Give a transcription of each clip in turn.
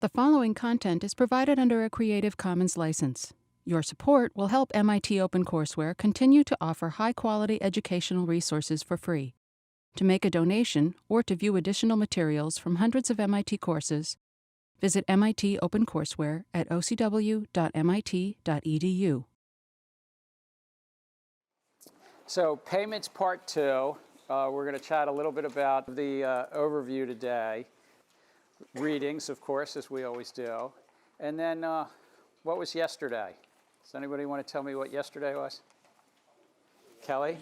The following content is provided under a Creative Commons license. Your support will help MIT OpenCourseWare continue to offer high-quality educational resources for free. To make a donation or to view additional materials from hundreds of MIT courses, visit MIT OpenCourseWare at ocw.mit.edu. So payments part 2. We're going to chat a little bit about the overview today. Readings, of course, as we always do. And then what was yesterday? Does anybody want to tell me what yesterday was? Kelly?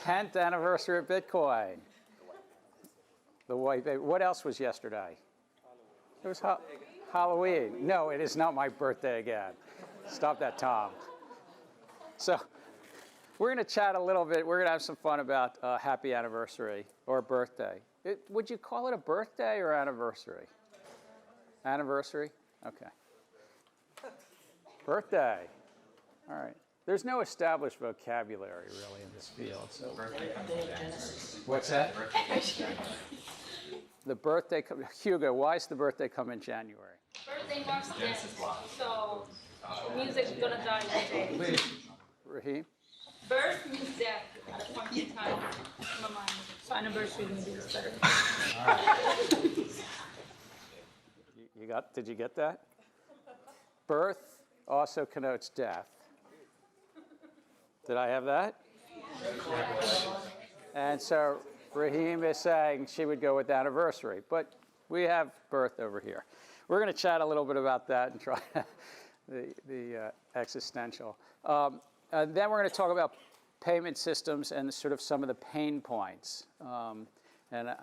10th anniversary of Bitcoin. The white baby. What else was yesterday? It was Halloween. No, it is not my birthday again. Stop that, Tom. So we're going to chat a little bit. We're going to have some fun about happy anniversary or birthday. Would you call it a birthday or anniversary? Anniversary? Okay. Birthday. All right. There's no established vocabulary really in this field. So. What's that? The birthday. Hugo, why does the birthday come in January? Birthday marks death, so music's gonna die today. Raheem? Birth means death at a point in time in my mind. So anniversary maybe is better. All right. Did you get that? Birth also connotes death. Did I have that? And so Raheem is saying she would go with anniversary, but we have birth over here. We're going to chat a little bit about that and try the existential. And then we're going to talk about payment systems and sort of some of the pain points. And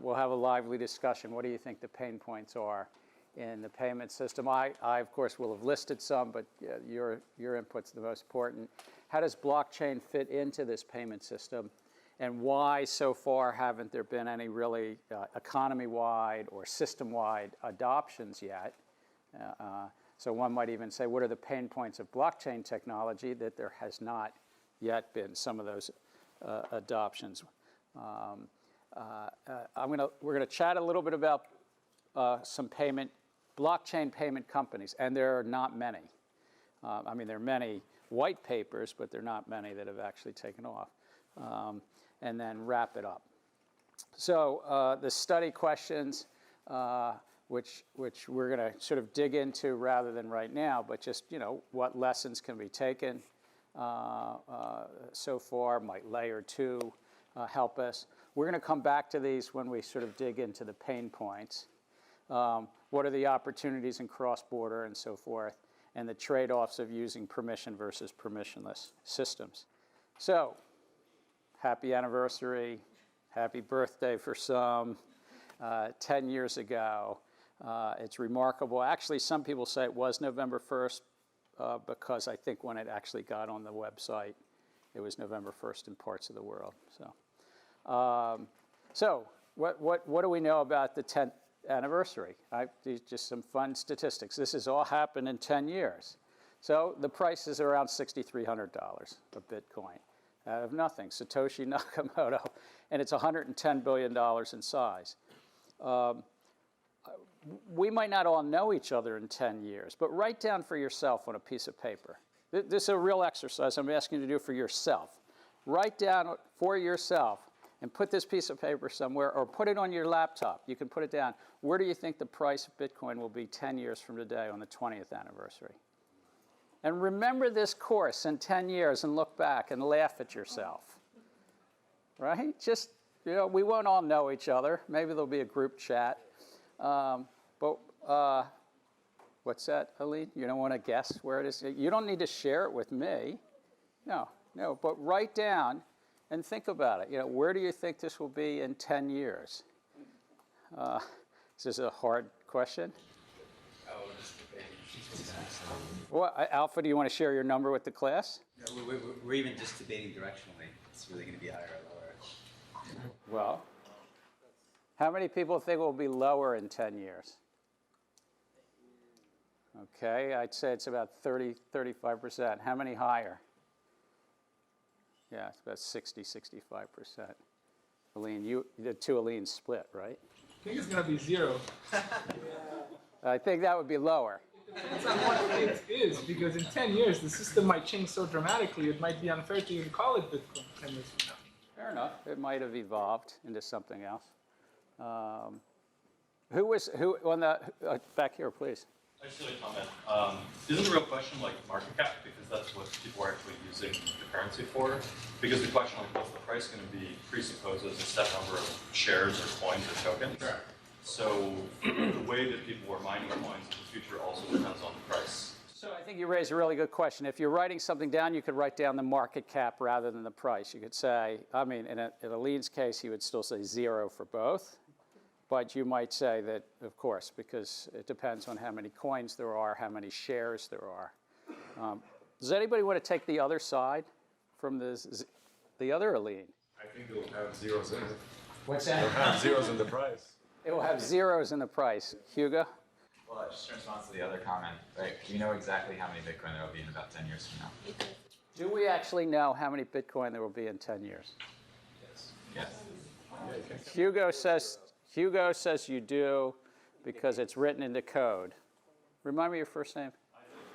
we'll have a lively discussion. What do you think the pain points are in the payment system? I of course, will have listed some, but your input's the most important. How does blockchain fit into this payment system? And why, so far, haven't there been any really economy-wide or system-wide adoptions yet? So one might even say, what are the pain points of blockchain technology that there has not yet been some of those adoptions? We're going to chat a little bit about some blockchain payment companies, and there are not many. I mean, there are many white papers, but there are not many that have actually taken off. And then wrap it up. So the study questions, which we're going to sort of dig into rather than right now, but just, what lessons can be taken so far? Might layer 2 help us? We're going to come back to these when we sort of dig into the pain points. What are the opportunities in cross-border and so forth, and the trade-offs of using permission versus permissionless systems. So, happy anniversary, happy birthday for some, 10 years ago. It's remarkable. Actually, some people say it was November 1st because I think when it actually got on the website, it was November 1st in parts of the world. So, what do we know about the 10th anniversary? These just some fun statistics. This has all happened in 10 years. So the price is around $6,300 of Bitcoin. Out of nothing, Satoshi Nakamoto, and it's $110 billion in size. We might not all know each other in 10 years, but write down for yourself on a piece of paper. This is a real exercise I'm asking you to do for yourself. Write down for yourself and put this piece of paper somewhere, or put it on your laptop. You can put it down. Where do you think the price of Bitcoin will be 10 years from today on the 20th anniversary? And remember this course in 10 years and look back and laugh at yourself, right? Just, we won't all know each other. Maybe there'll be a group chat. But what's that, Aline? You don't want to guess where it is? You don't need to share it with me. No, but write down and think about it. Where do you think this will be in 10 years? This is a hard question. Well, Alpha, do you want to share your number with the class? No, we're even just debating directionally. It's really going to be higher or lower. Well, how many people think it will be lower in 10 years? Okay, I'd say it's about 35%. How many higher? Yeah, it's about 65%. Aline, the two Alines split, right? think it's going to be 0. I think that would be lower. Depends on what it is, because in 10 years, the system might change so dramatically, it might be unfair to even call it Bitcoin 10 years from now. Fair enough. It might have evolved into something else. Who on the back here, please? I just had a comment. Isn't the real question like market cap? Because that's what people are actually using the currency for. Because the question like what's the price going to be presupposes a set number of shares or coins or tokens. Correct. So the way that people are mining coins in the future also depends on the price. So I think you raise a really good question. If you're writing something down, you could write down the market cap rather than the price. You could say, I mean, in Aline's case, he would still say 0 for both. But you might say that, of course, because it depends on how many coins there are, how many shares there are. Does anybody want to take the other side from the other Aline? I think it will have zeros in it. What's It will that? have zeros in the price. It will have zeros in the price. Hugo? Well, just in response to the other comment, right? We know exactly how many Bitcoin there will be in about 10 years from now. Do we actually know how many Bitcoin there will be in 10 years? Yes. Hugo says you do because it's written into code. Remind me your first name?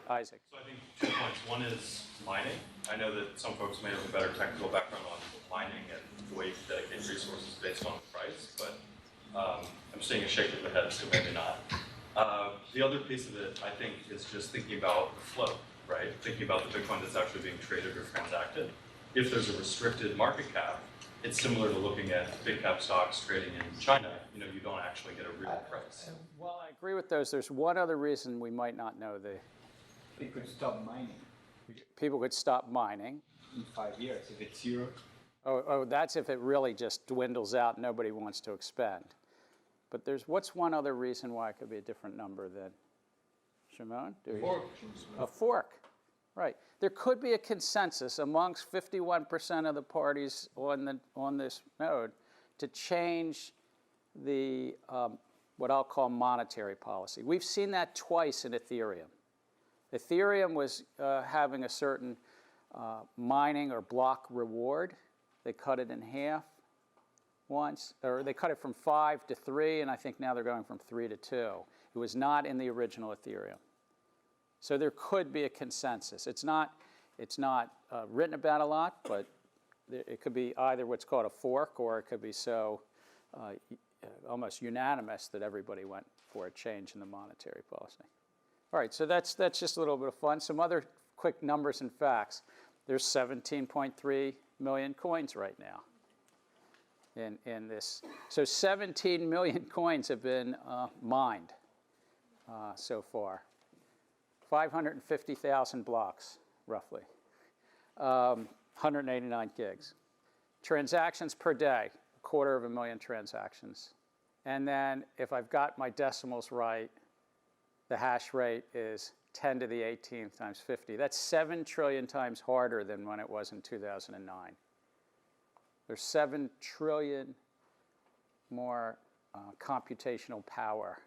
Isaac. So I think 2 points. One is mining. I know that some folks may have a better technical background on mining and the way you dedicate resources based on the price, but I'm seeing a shake of the head, so maybe not. The other piece of it, I think, is just thinking about the flow, right? Thinking about the Bitcoin that's actually being traded or transacted. If there's a restricted market cap, it's similar to looking at big cap stocks trading in China. You know, you don't actually get a real price. Well, I agree with those. There's one other reason we might not know They could stop mining people could stop mining. in 5 years if it's 0. Oh, that's if it really just dwindles out and nobody wants to expend. But what's one other reason why it could be a different number than Shimon? A fork, right. There could be a consensus amongst 51% of the parties on this node to change the, what I'll call monetary policy. We've seen that twice in Ethereum. Ethereum was having a certain mining or block reward. They cut it in half once, or they cut it from 5 to 3, and I think now they're going from 3 to 2. It was not in the original Ethereum. So there could be a consensus. It's not written about a lot, but it could be either what's called a fork, or it could be so almost unanimous that everybody went for a change in the monetary policy. All right, so that's just a little bit of fun. Some other quick numbers and facts. There's 17.3 million coins right now in this. So 17 million coins have been mined so far. 550,000 blocks, roughly. 189 gigs. Transactions per day, 250,000 transactions. And then if I've got my decimals right, the hash rate is 10 to the 18th times 50. That's 7 trillion times harder than when it was in 2009. There's 7 trillion more computational power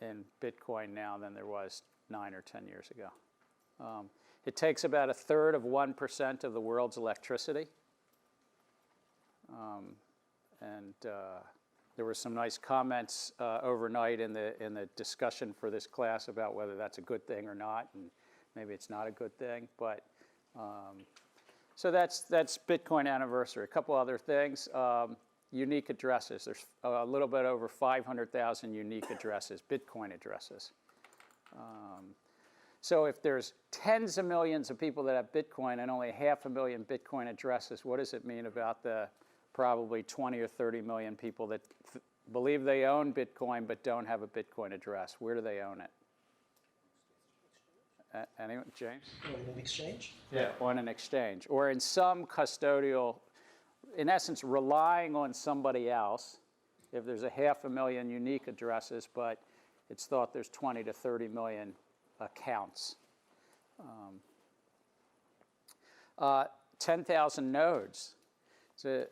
in Bitcoin now than there was 9 or 10 years ago. It takes about 1/3 of 1% of the world's electricity. There were some nice comments overnight in the discussion for this class about whether that's a good thing or not, and maybe it's not a good thing. But so that's Bitcoin anniversary. A couple other things. Unique addresses. There's a little bit over 500,000 unique addresses, Bitcoin addresses. So if there's tens of millions of people that have Bitcoin and only 500,000 Bitcoin addresses, what does it mean about the probably 20 or 30 million people that believe they own Bitcoin but don't have a Bitcoin address? Where do they own it? Anyone? James? On an exchange? Yeah, on an exchange. Or in some custodial, in essence, relying on somebody else. If there's 500,000 unique addresses, but it's thought there's 20 to 30 million accounts. 10,000 nodes. So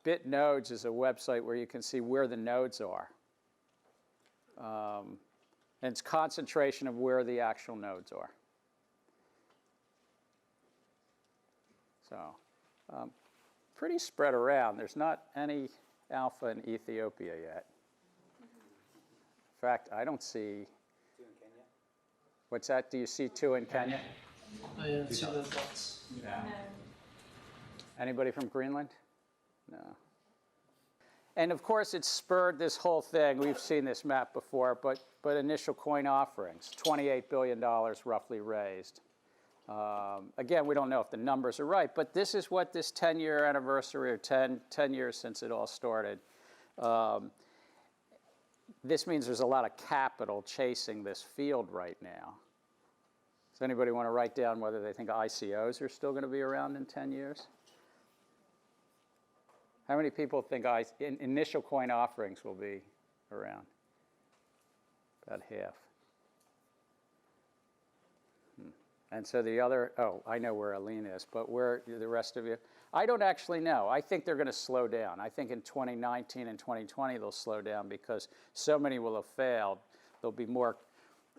BitNodes is a website where you can see where the nodes are. And it's concentration of where the actual nodes are. So pretty spread around. There's not any alpha in Ethiopia yet. In fact, I don't see. What's that? Do you see 2 in Kenya? I see the dots. Anybody from Greenland? No. And of course, it's spurred this whole thing. We've seen this map before, but initial coin offerings, $28 billion roughly raised. Again, we don't know if the numbers are right, but this is what this 10-year anniversary, or 10 years since it all started. This means there's a lot of capital chasing this field right now. Does anybody want to write down whether they think ICOs are still going to be around in 10 years? How many people think initial coin offerings will be around? About half. And so the other, I know where Aline is, but where the rest of you? I don't actually know. I think they're going to slow down. I think in 2019 and 2020 they'll slow down because so many will have failed. There'll be more,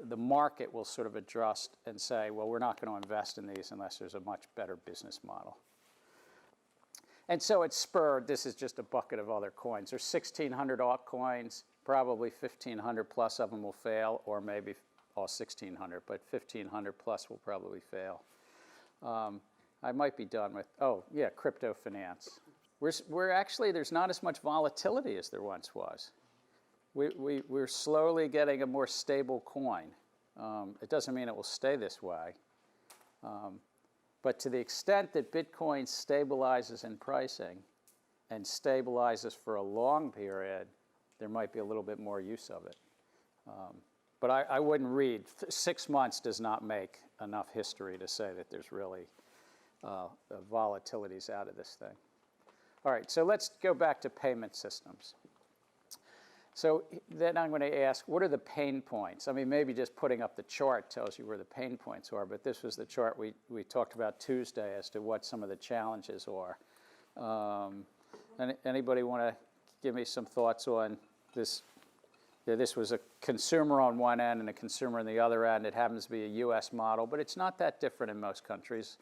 the market will sort of adjust and say, well, we're not going to invest in these unless there's a much better business model. And so it's spurred, this is just a bucket of other coins. There's 1,600 altcoins, probably 1,500 plus of them will fail, or maybe all 1,600, but 1,500 plus will probably fail. I might be done with, crypto finance. We're actually, there's not as much volatility as there once was. We're slowly getting a more stable coin. It doesn't mean it will stay this way. But to the extent that Bitcoin stabilizes in pricing and stabilizes for a long period, there might be a little bit more use of it. But I wouldn't read. 6 months does not make enough history to say that there's really volatilities out of this thing. All right, so let's go back to payment systems. So then I'm going to ask, what are the pain points? I mean, maybe just putting up the chart tells you where the pain points are, but this was the chart we talked about Tuesday as to what some of the challenges are. Anybody want to give me some thoughts on this? This was a consumer on one end and a consumer on the other end. It happens to be a US model, but it's not that different in most countries.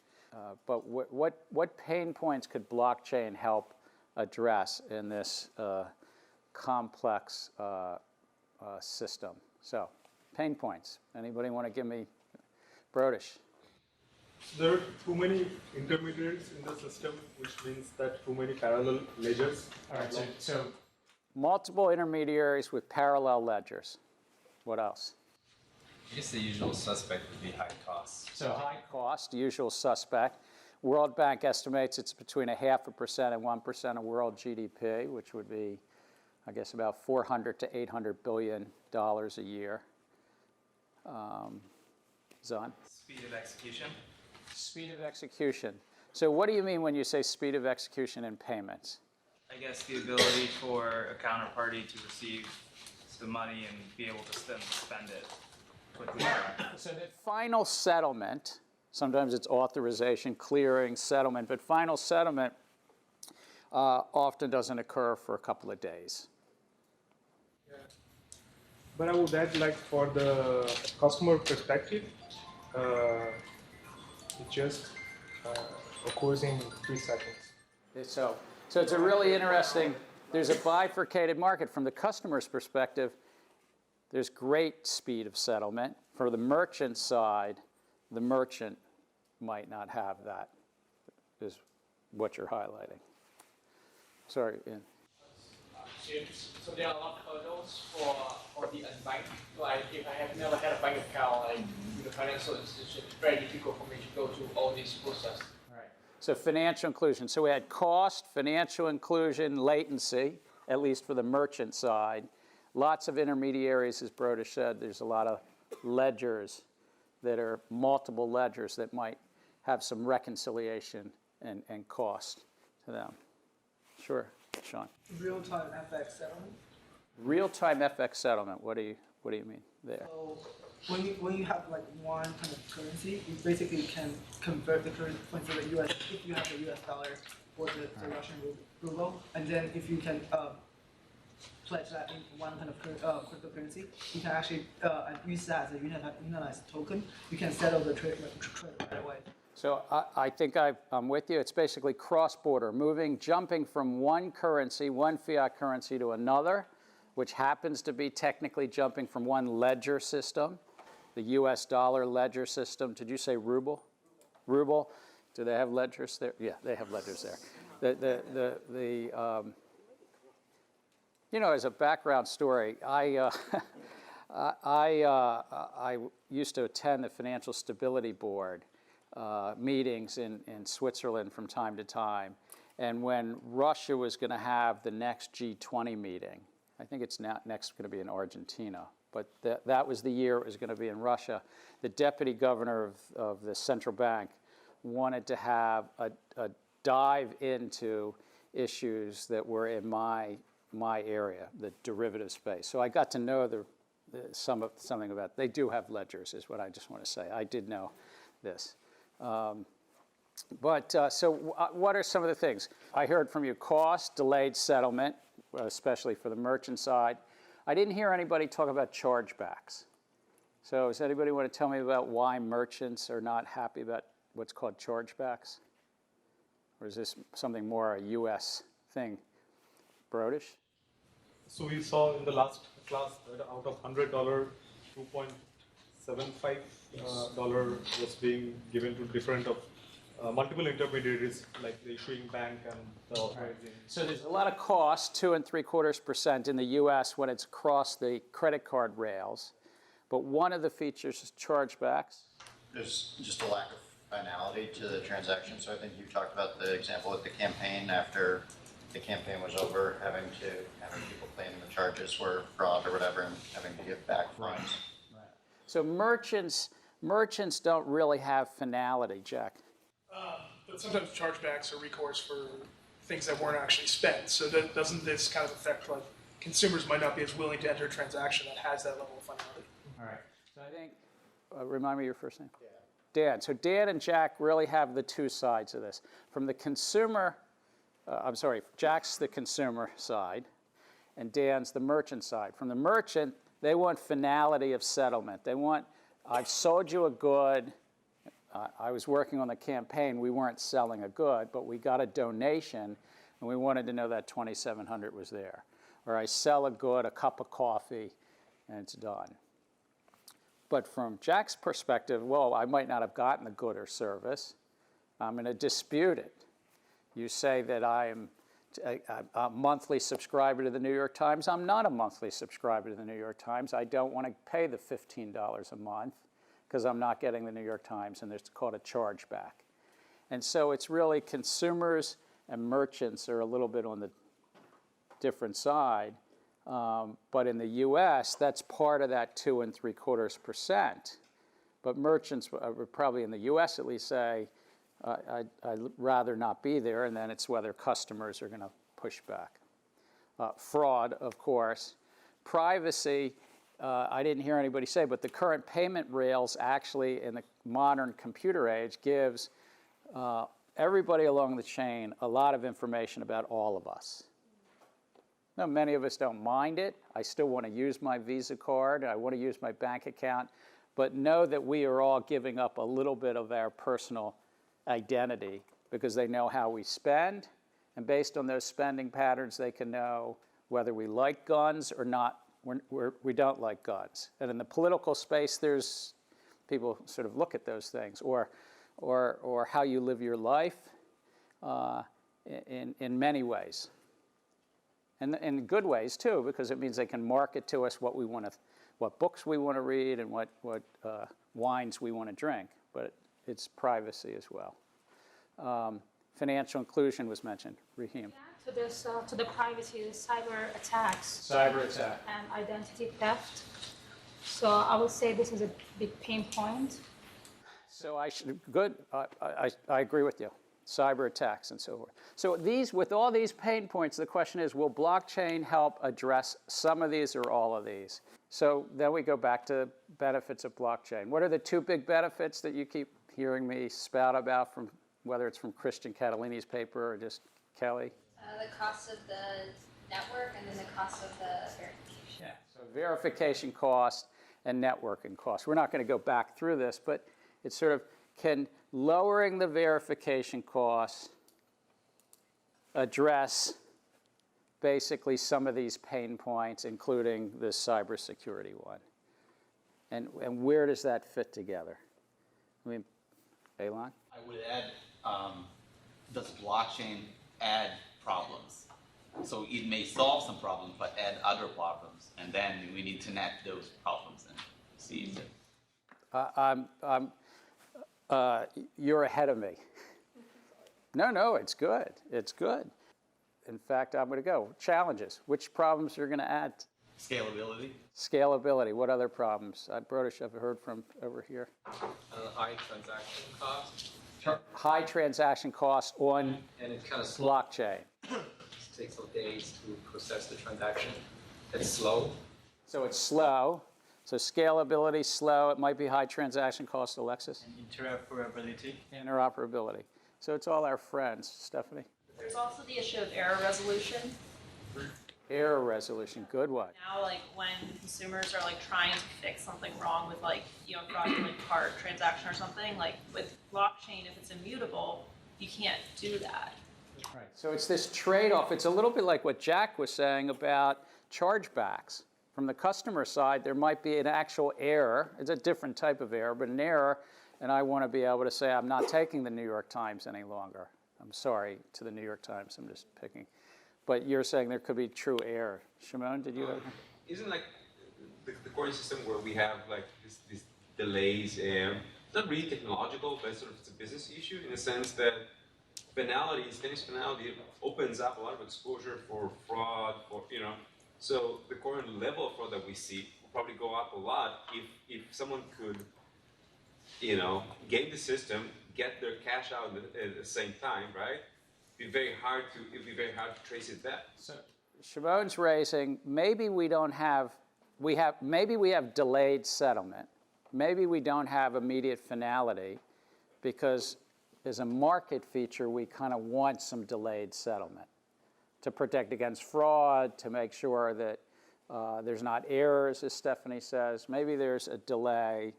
But what pain points could blockchain help address in this complex system? So, pain points. Anybody want to give me, Brodish? There are too many intermediaries in the system, which means that too many parallel ledgers. All right, so multiple intermediaries with parallel ledgers. What else? I guess the usual suspect would be high costs. So high cost, usual suspect. World Bank estimates it's between 0.5% and 1% of world GDP, which would be, I guess, about $400 to $800 billion a year. Zon? Speed of execution. Speed of execution. So what do you mean when you say speed of execution in payments? I guess the ability for a counterparty to receive the money and be able to spend it quickly. So that final settlement, sometimes it's authorization, clearing, settlement, but final settlement often doesn't occur for a couple of days. Yeah. But I would add, like, for the customer perspective, it just occurs in 3 seconds. So it's a really interesting, there's a bifurcated market. From the customer's perspective, there's great speed of settlement. For the merchant side, the merchant might not have that, is what you're highlighting. Sorry, Ian. So there are a lot of hurdles for the unbanked. Like, if I have never had a bank account, like with a financial institution, it's very difficult for me to go through all these processes. Right. So financial inclusion. So we had cost, financial inclusion, latency, at least for the merchant side. Lots of intermediaries, as Brodish said. There's a lot of ledgers that are multiple ledgers that might have some reconciliation and cost to them. Sure, Sean. Real-time FX settlement. Real-time FX settlement. What do you mean there? So when you have like one kind of currency, you basically can convert the currency for the US if you have the US dollar or the Russian ruble, and then if you can pledge that in one kind of cryptocurrency, you can actually use that as a unionized token. You can settle the trade right away. So I think I'm with you. It's basically cross-border, jumping from one currency, one fiat currency to another, which happens to be technically jumping from one ledger system, the US dollar ledger system. Did you say ruble? Ruble. Do they have ledgers there? Yeah, they have ledgers there. You know, as a background story, I used to attend the Financial Stability Board meetings in Switzerland from time to time. And when Russia was going to have the next G20 meeting, I think it's next going to be in Argentina, but that was the year it was going to be in Russia, the deputy governor of the central bank wanted to have a dive into issues that were in my area, the derivative space. So I got to know something about it. They do have ledgers, is what I just want to say. I did know this. What are some of the things? I heard from you: cost, delayed settlement, especially for the merchant side. I didn't hear anybody talk about chargebacks. So does anybody want to tell me about why merchants are not happy about what's called chargebacks? Or is this something more a U.S. thing? Brodish? So we saw in the last class that out of $100, $2.75 was being given to different multiple intermediaries, like the issuing bank and the authorizing. So there's a lot of cost, 2 3/4% in the U.S. when it's across the credit card rails. But one of the features is chargebacks. There's just a lack of finality to the transaction. So I think you talked about the example with the campaign. After the campaign was over, having people claiming the charges were fraud or whatever, and having to give back funds. Right. So merchants don't really have finality, Jack. But sometimes chargebacks are recourse for things that weren't actually spent. So doesn't this kind of affect, like, consumers might not be as willing to enter a transaction that has that level of finality? All right. So I think, remind me your first name? Dan. So Dan and Jack really have the two sides of this. From the consumer, Jack's the consumer side, and Dan's the merchant side. From the merchant, they want finality of settlement. They want, I've sold you a good. I was working on the campaign. We weren't selling a good, but we got a donation, and we wanted to know that $2,700 was there. Or I sell a good, a cup of coffee, and it's done. But from Jack's perspective, well, I might not have gotten the good or service. I'm going to dispute it. You say that I'm a monthly subscriber to the New York Times. I'm not a monthly subscriber to the New York Times. I don't want to pay the $15 a month because I'm not getting the New York Times, and it's called a chargeback. And so it's really consumers and merchants are a little bit on the different side. But in the U.S., that's part of that 2 3/4%. But merchants would probably in the U.S. at least say, I'd rather not be there, and then it's whether customers are going to push back. Fraud, of course. Privacy, I didn't hear anybody say, but the current payment rails actually in the modern computer age gives everybody along the chain a lot of information about all of us. Now, many of us don't mind it. I still want to use my Visa card. I want to use my bank account. But know that we are all giving up a little bit of our personal identity because they know how we spend. And based on those spending patterns, they can know whether we like guns or not. We don't like guns. And in the political space, there's people sort of look at those things, or how you live your life in many ways. And in good ways, too, because it means they can market to us what books we want to read and what wines we want to drink. But it's privacy as well. Financial inclusion was mentioned. Raheem. Yeah, to the privacy, the cyber attacks. Cyber attack. And identity theft. So I would say this is a big pain point. So I agree with you. Cyber attacks and so forth. So with all these pain points, the question is, will blockchain help address some of these or all of these? So then we go back to benefits of blockchain. What are the two big benefits that you keep hearing me spout about, from whether it's from Christian Catalini's paper or just Kelly? The cost of the network and then the cost of the verification. Yeah. So verification cost and networking cost. We're not going to go back through this, but it's sort of, can lowering the verification costs address basically some of these pain points, including this cybersecurity one? And where does that fit together? I mean, Elon? I would add, does blockchain add problems? So it may solve some problems, but add other problems, and then we need to net those problems and see if you're ahead of me. No, it's good. It's good. In fact, I'm going to go. Challenges. Which problems are going to add? scalability. Scalability. What other problems? Brodish, I've heard from over here. High transaction cost. High transaction costs on And it kind of blockchain. takes some days to process the transaction. It's slow. So it's slow. So scalability, slow. It might be high transaction cost, Alexis. And interoperability. Interoperability. So it's all our friends. Stephanie? There's also the issue of error resolution. Error resolution, good one. Now, like when consumers are like trying to fix something wrong with like, you know, fraudulent card transaction or something, like with blockchain, if it's immutable, you can't do that. Right. So it's this trade-off. It's a little bit like what Jack was saying about chargebacks. From the customer side, there might be an actual error. It's a different type of error, but an error, and I want to be able to say, I'm not taking the New York Times any longer. I'm sorry to the New York Times, I'm just picking. But you're saying there could be true error. Shimon, did you have? Isn't like the core system where we have like these delays, it's not really technological, but sort of it's a business issue in the sense that Spanish penalty opens up a lot of exposure for fraud, so the current level of fraud that we see will probably go up a lot if someone could, game the system, get their cash out at the same time, right? It'd be very hard to trace it back. So Shimon's raising, maybe we have delayed settlement. Maybe we don't have immediate finality because as a market feature, we kind of want some delayed settlement to protect against fraud, to make sure that there's not errors, as Stephanie says. Maybe there's a delay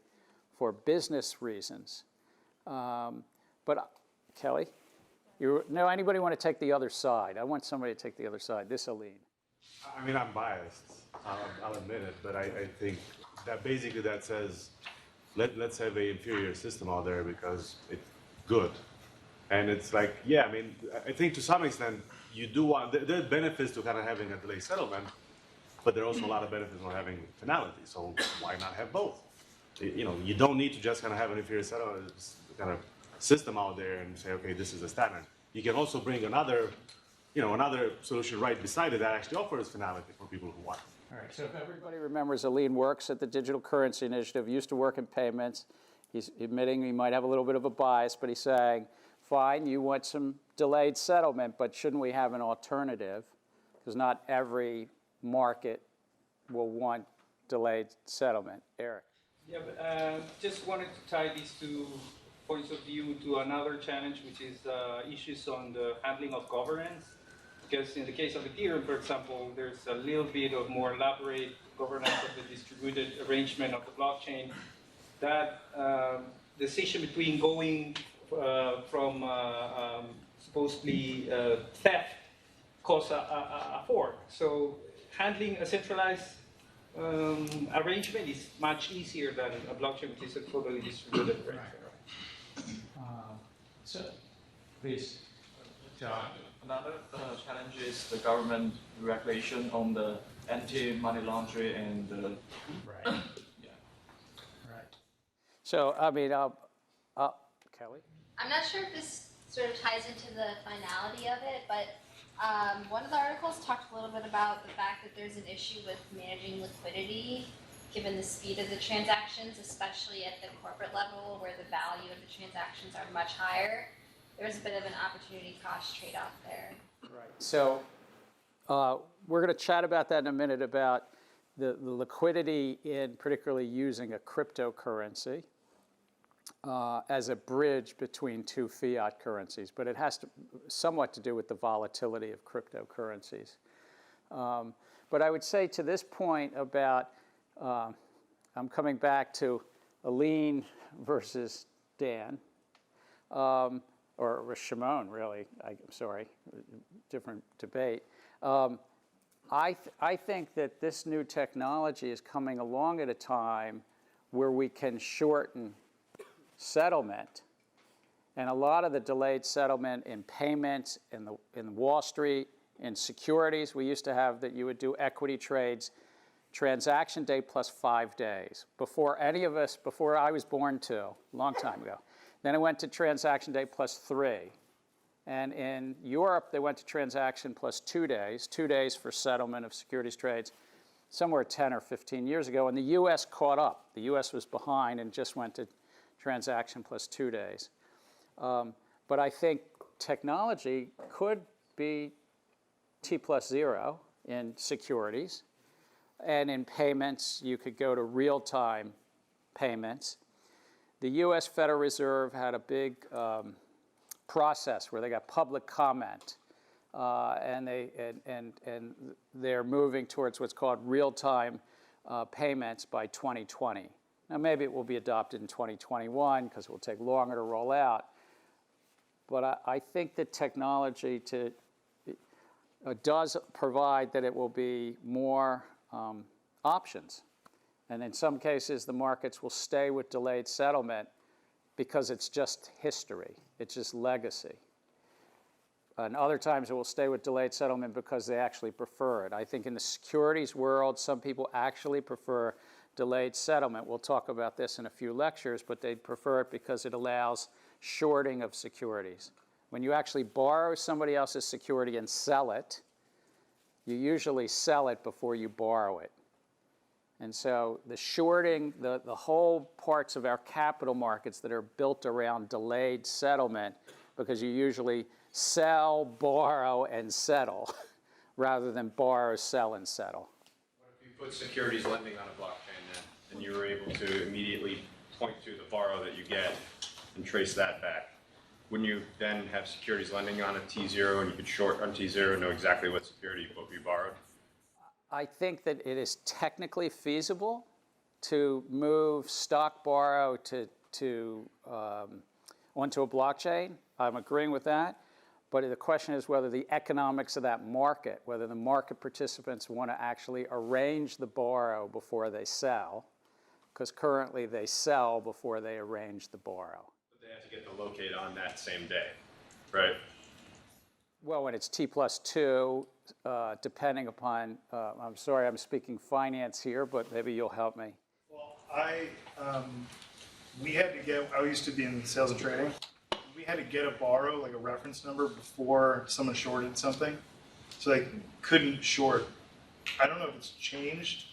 for business reasons. But Kelly? Anybody want to take the other side? I want somebody to take the other side. This Aline. I mean, I'm biased. I'll admit it, but I think that basically that says let's have an inferior system out there because it's good. And it's like, yeah, I mean, I think to some extent you do want, there are benefits to kind of having a delayed settlement, but there are also a lot of benefits on having finality. So why not have both? You don't need to just kind of have an inferior settlement kind of system out there and say, okay, this is a standard. You can also bring another solution right beside it that actually offers finality for people who want. All right, so if everybody remembers, Aline works at the Digital Currency Initiative, used to work in payments. He's admitting he might have a little bit of a bias, but he's saying, fine, you want some delayed settlement, but shouldn't we have an alternative? Because not every market will want delayed settlement. Eric. Yeah, but just wanted to tie these two points of view to another challenge, which is issues on the handling of governance. Because in the case of Ethereum, for example, there's a little bit of more elaborate governance of the distributed arrangement of the blockchain. That decision between going from supposedly theft cause a fork. So handling a centralized arrangement is much easier than a blockchain which is a totally distributed arrangement. So, please, John. Another challenge is the government regulation on the anti-money laundering and the right. Yeah. Right. So, I mean, Kelly. I'm not sure if this sort of ties into the finality of it, but one of the articles talked a little bit about the fact that there's an issue with managing liquidity given the speed of the transactions, especially at the corporate level where the value of the transactions are much higher. There's a bit of an opportunity cost trade-off there. Right. So we're going to chat about that in a minute, about the liquidity in particularly using a cryptocurrency as a bridge between two fiat currencies, but it has somewhat to do with the volatility of cryptocurrencies. But I would say to this point about, I'm coming back to Aline versus Dan, or Shimon, really. I'm sorry, different debate. I think that this new technology is coming along at a time where we can shorten settlement. And a lot of the delayed settlement in payments, in Wall Street, in securities, we used to have that you would do equity trades, transaction day plus 5 days. Before any of us, before I was born too, a long time ago. Then it went to transaction day plus 3. And in Europe, they went to transaction plus 2 days, 2 days for settlement of securities trades, somewhere 10 or 15 years ago. And the US caught up. The US was behind and just went to transaction plus 2 days. But I think technology could be T plus 0 in securities. And in payments, you could go to real-time payments. The US Federal Reserve had a big process where they got public comment. And they're moving towards what's called real-time payments by 2020. Now, maybe it will be adopted in 2021 because it will take longer to roll out. But I think that technology does provide that it will be more options. And in some cases, the markets will stay with delayed settlement because it's just history. It's just legacy. And other times, it will stay with delayed settlement because they actually prefer it. I think in the securities world, some people actually prefer delayed settlement. We'll talk about this in a few lectures, but they prefer it because it allows shorting of securities. When you actually borrow somebody else's security and sell it, you usually sell it before you borrow it. And so the shorting, the whole parts of our capital markets that are built around delayed settlement, because you usually sell, borrow, and settle rather than borrow, sell, and settle. What if you put securities lending on a blockchain then, and you were able to immediately point to the borrow that you get and trace that back? Wouldn't you then have securities lending on a T0 and you could short on T0 and know exactly what security you borrowed? I think that it is technically feasible to move stock borrow onto a blockchain. I'm agreeing with that. But the question is whether the economics of that market, whether the market participants want to actually arrange the borrow before they sell, because currently they sell before they arrange the borrow. But they have to get the locate on that same day, right? Well, when it's T plus 2, depending upon, I'm sorry, I'm speaking finance here, but maybe you'll help me. Well, we had to get, I used to be in sales and trading. We had to get a borrow, like a reference number, before someone shorted something. So they couldn't short. I don't know if it's changed.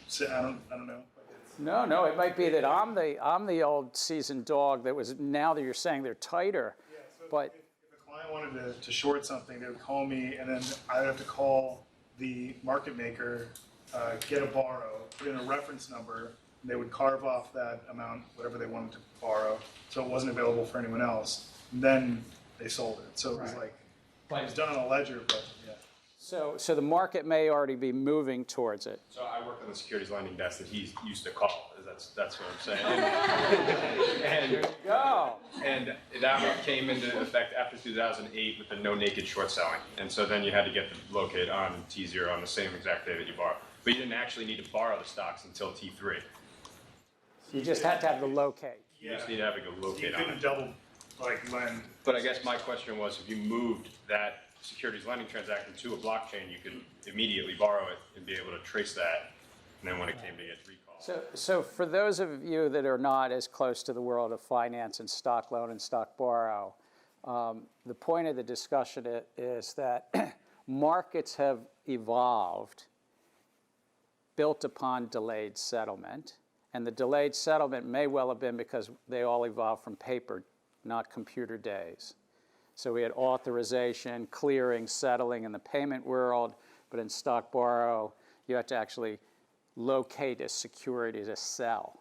So I don't know. No, it might be that I'm the old seasoned dog that was, now that you're saying they're tighter. Yeah, so but if a client wanted to short something, they would call me, and then I would have to call the market maker, get a borrow, put in a reference number, and they would carve off that amount, whatever they wanted to borrow, so it wasn't available for anyone else. And then they sold it. So it was like, it was done on a ledger, but yeah. So the market may already be moving towards it. So I worked on the securities lending desk that he used to call. That's what I'm saying. And there you go. And that came into effect after 2008 with the no naked short selling. And so then you had to get the locate on T0 on the same exact day that you borrow. But you didn't actually need to borrow the stocks until T3. You just had to have the locate. You just need to have a locate on it. You couldn't double, like, lend. But I guess my question was, if you moved that securities lending transaction to a blockchain, you could immediately borrow it and be able to trace that. And then when it came to get recall. So for those of you that are not as close to the world of finance and stock loan and stock borrow, the point of the discussion is that markets have evolved built upon delayed settlement. And the delayed settlement may well have been because they all evolved from paper, not computer days. So we had authorization, clearing, settling in the payment world, but in stock borrow, you had to actually locate a security to sell.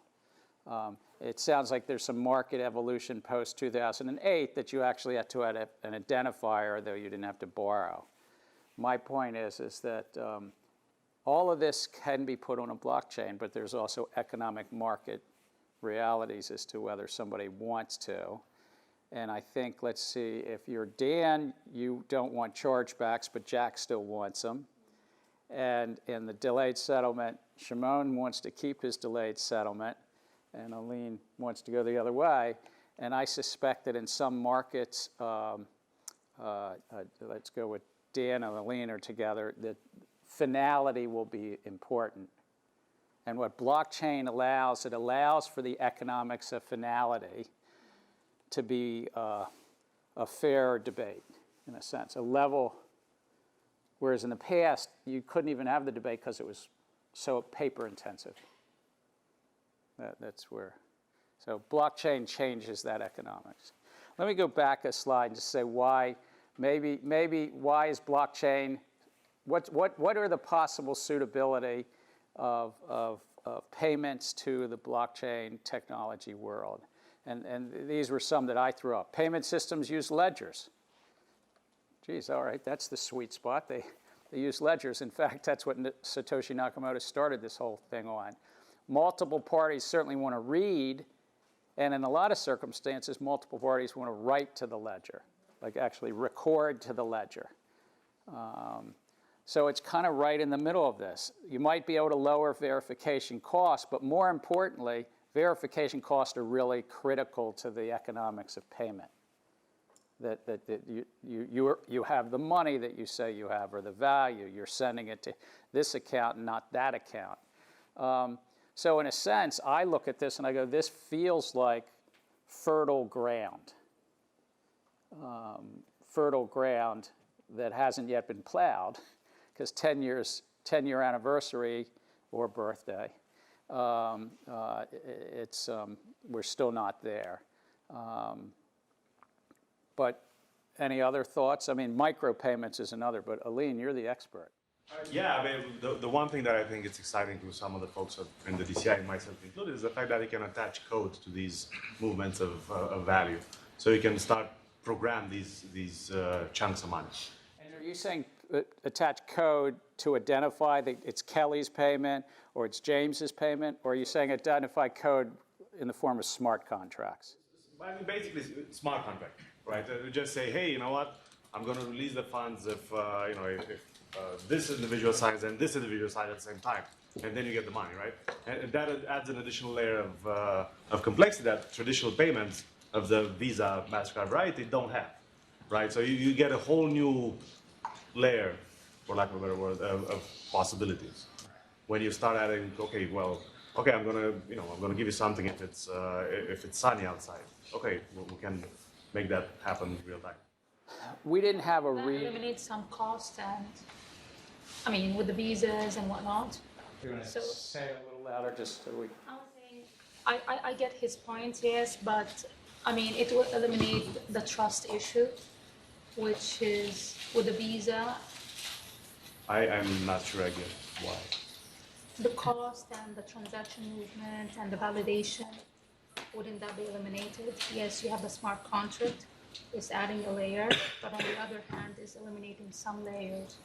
It sounds like there's some market evolution post-2008 that you actually had to add an identifier, though you didn't have to borrow. my point is that all of this can be put on a blockchain, but there's also economic market realities as to whether somebody wants to. And I think, let's see, if you're Dan, you don't want chargebacks, but Jack still wants them. And in the delayed settlement, Shimon wants to keep his delayed settlement, and Aline wants to go the other way. And I suspect that in some markets, let's go with Dan and Aline are together, that finality will be important. And what blockchain allows, it allows for the economics of finality to be a fair debate, in a sense, a level, whereas in the past, you couldn't even have the debate because it was so paper intensive. That's where, so blockchain changes that economics. Let me go back a slide and just say why, maybe why is blockchain, what are the possible suitability of payments to the blockchain technology world? And these were some that I threw up. Payment systems use ledgers. Geez, all right, that's the sweet spot. They use ledgers. In fact, that's what Satoshi Nakamoto started this whole thing on. Multiple parties certainly want to read, and in a lot of circumstances, multiple parties want to write to the ledger, like actually record to the ledger. So it's kind of right in the middle of this. You might be able to lower verification costs, but more importantly, verification costs are really critical to the economics of payment. That you have the money that you say you have, or the value. You're sending it to this account and not that account. So in a sense, I look at this and I go, this feels like fertile ground. Fertile ground that hasn't yet been plowed, because 10-year anniversary or birthday, we're still not there. But any other thoughts? I mean, micropayments is another, but Aline, you're the expert. Yeah, I mean, the one thing that I think is exciting to some of the folks in the DCI, myself included, is the fact that you can attach code to these movements of value. So you can start program these chunks of money. And are you saying attach code to identify that it's Kelly's payment or it's James's payment, or are you saying identify code in the form of smart contracts? I mean, basically, smart contract, right? Just say, hey, you know what? I'm going to release the funds if this individual signs and this individual signs at the same time, and then you get the money, right? And that adds an additional layer of complexity that traditional payments of the Visa, MasterCard variety don't have, right? So you get a whole new layer, for lack of a better word, of possibilities. When you start adding, okay, I'm gonna give you something if it's sunny outside. Okay, we can make that happen in real time. We didn't have a That eliminates some cost, and I mean, with the visas and whatnot. You're going to say it a little louder just so we... I was saying, I get his point, yes, but I mean, it will eliminate the trust issue, which is with the visa. I'm not sure I get why. The cost and the transaction movement and the validation, wouldn't that be eliminated? Yes, you have the smart contract, it's adding a layer, but on the other hand, it's eliminating some layers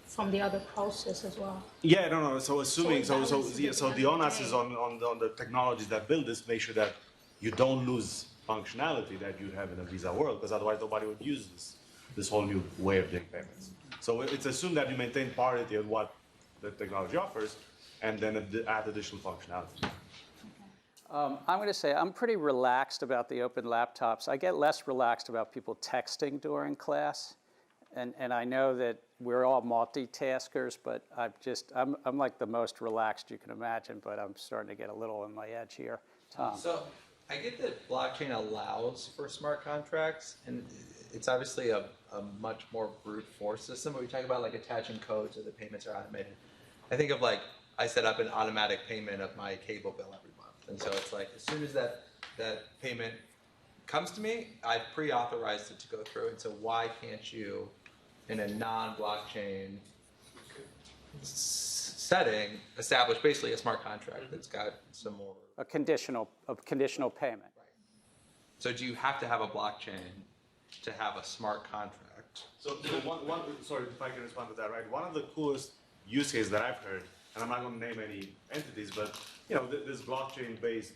from the other process as well. Yeah, no. So assuming, so the onus is on the technologies that build this, make sure that you don't lose functionality that you have in a Visa world, because otherwise nobody would use this whole new way of doing payments. So it's assumed that you maintain parity on what the technology offers, and then add additional functionality. I'm going to say I'm pretty relaxed about the open laptops. I get less relaxed about people texting during class. And I know that we're all multitaskers, but I'm like the most relaxed you can imagine, but I'm starting to get a little on my edge here. Tom. So I get that blockchain allows for smart contracts, and it's obviously a much more brute force system, but we talk about like attaching code so the payments are automated. I think of like, I set up an automatic payment of my cable bill every month. And so it's like, as soon as that payment comes to me, I've pre-authorized it to go through. And so why can't you, in a non-blockchain setting, establish basically a smart contract that's got some more... A conditional payment. Right. So do you have to have a blockchain to have a smart contract? So sorry if I can respond to that, right? One of the coolest use cases that I've heard, and I'm not going to name any entities, but this blockchain-based,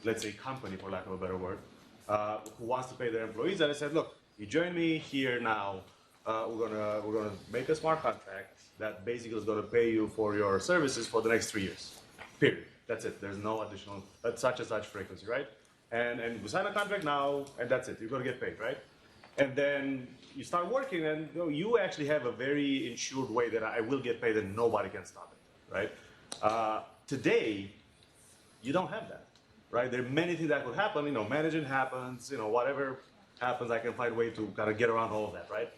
let's say, company, for lack of a better word, who wants to pay their employees, and I said, look, you join me here now. We're gonna make a smart contract that basically is going to pay you for your services for the next 3 years. Period. That's it. There's no additional such and such frequency, right? And we sign a contract now, and that's it. You're going to get paid, right? And then you start working, and you actually have a very insured way that I will get paid, and nobody can stop it, right? Today, you don't have that, right? There are many things that could happen. Managing happens. Whatever happens, I can find a way to kind of get around all of that, right?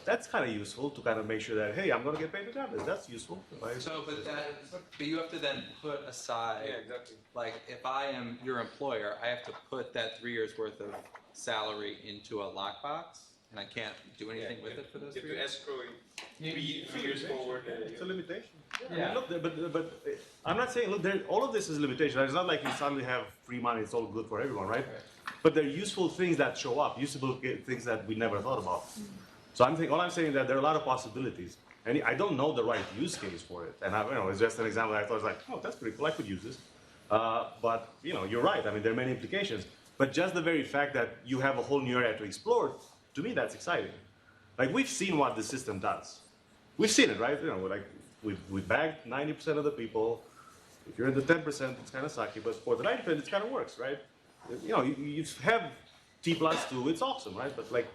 That's kind of useful to kind of make sure that, hey, I'm going to get paid regardless. That's useful. Right? So, but you have to then put aside, like if I am your employer, I have to put that 3 years worth of salary into a lockbox, and I can't do anything with it for those 3 years. You have to escrow it 3 years forward. It's a limitation. Yeah. Look, but I'm not saying, look, all of this is limitation. It's not like you suddenly have free money. It's all good for everyone, right? But there are useful things that show up, useful things that we never thought about. So all I'm saying is that there are a lot of possibilities, and I don't know the right use case for it. And it's just an example. I thought, like, oh, that's pretty cool. I could use this. But you're right. I mean, there are many implications. But just the very fact that you have a whole new area to explore, to me, that's exciting. Like, we've seen what the system does. We've seen it, right? We bagged 90% of the people. If you're in the 10%, it's kind of sucky. But for the 90%, it kind of works, right? You have T+2. It's awesome, right? But like,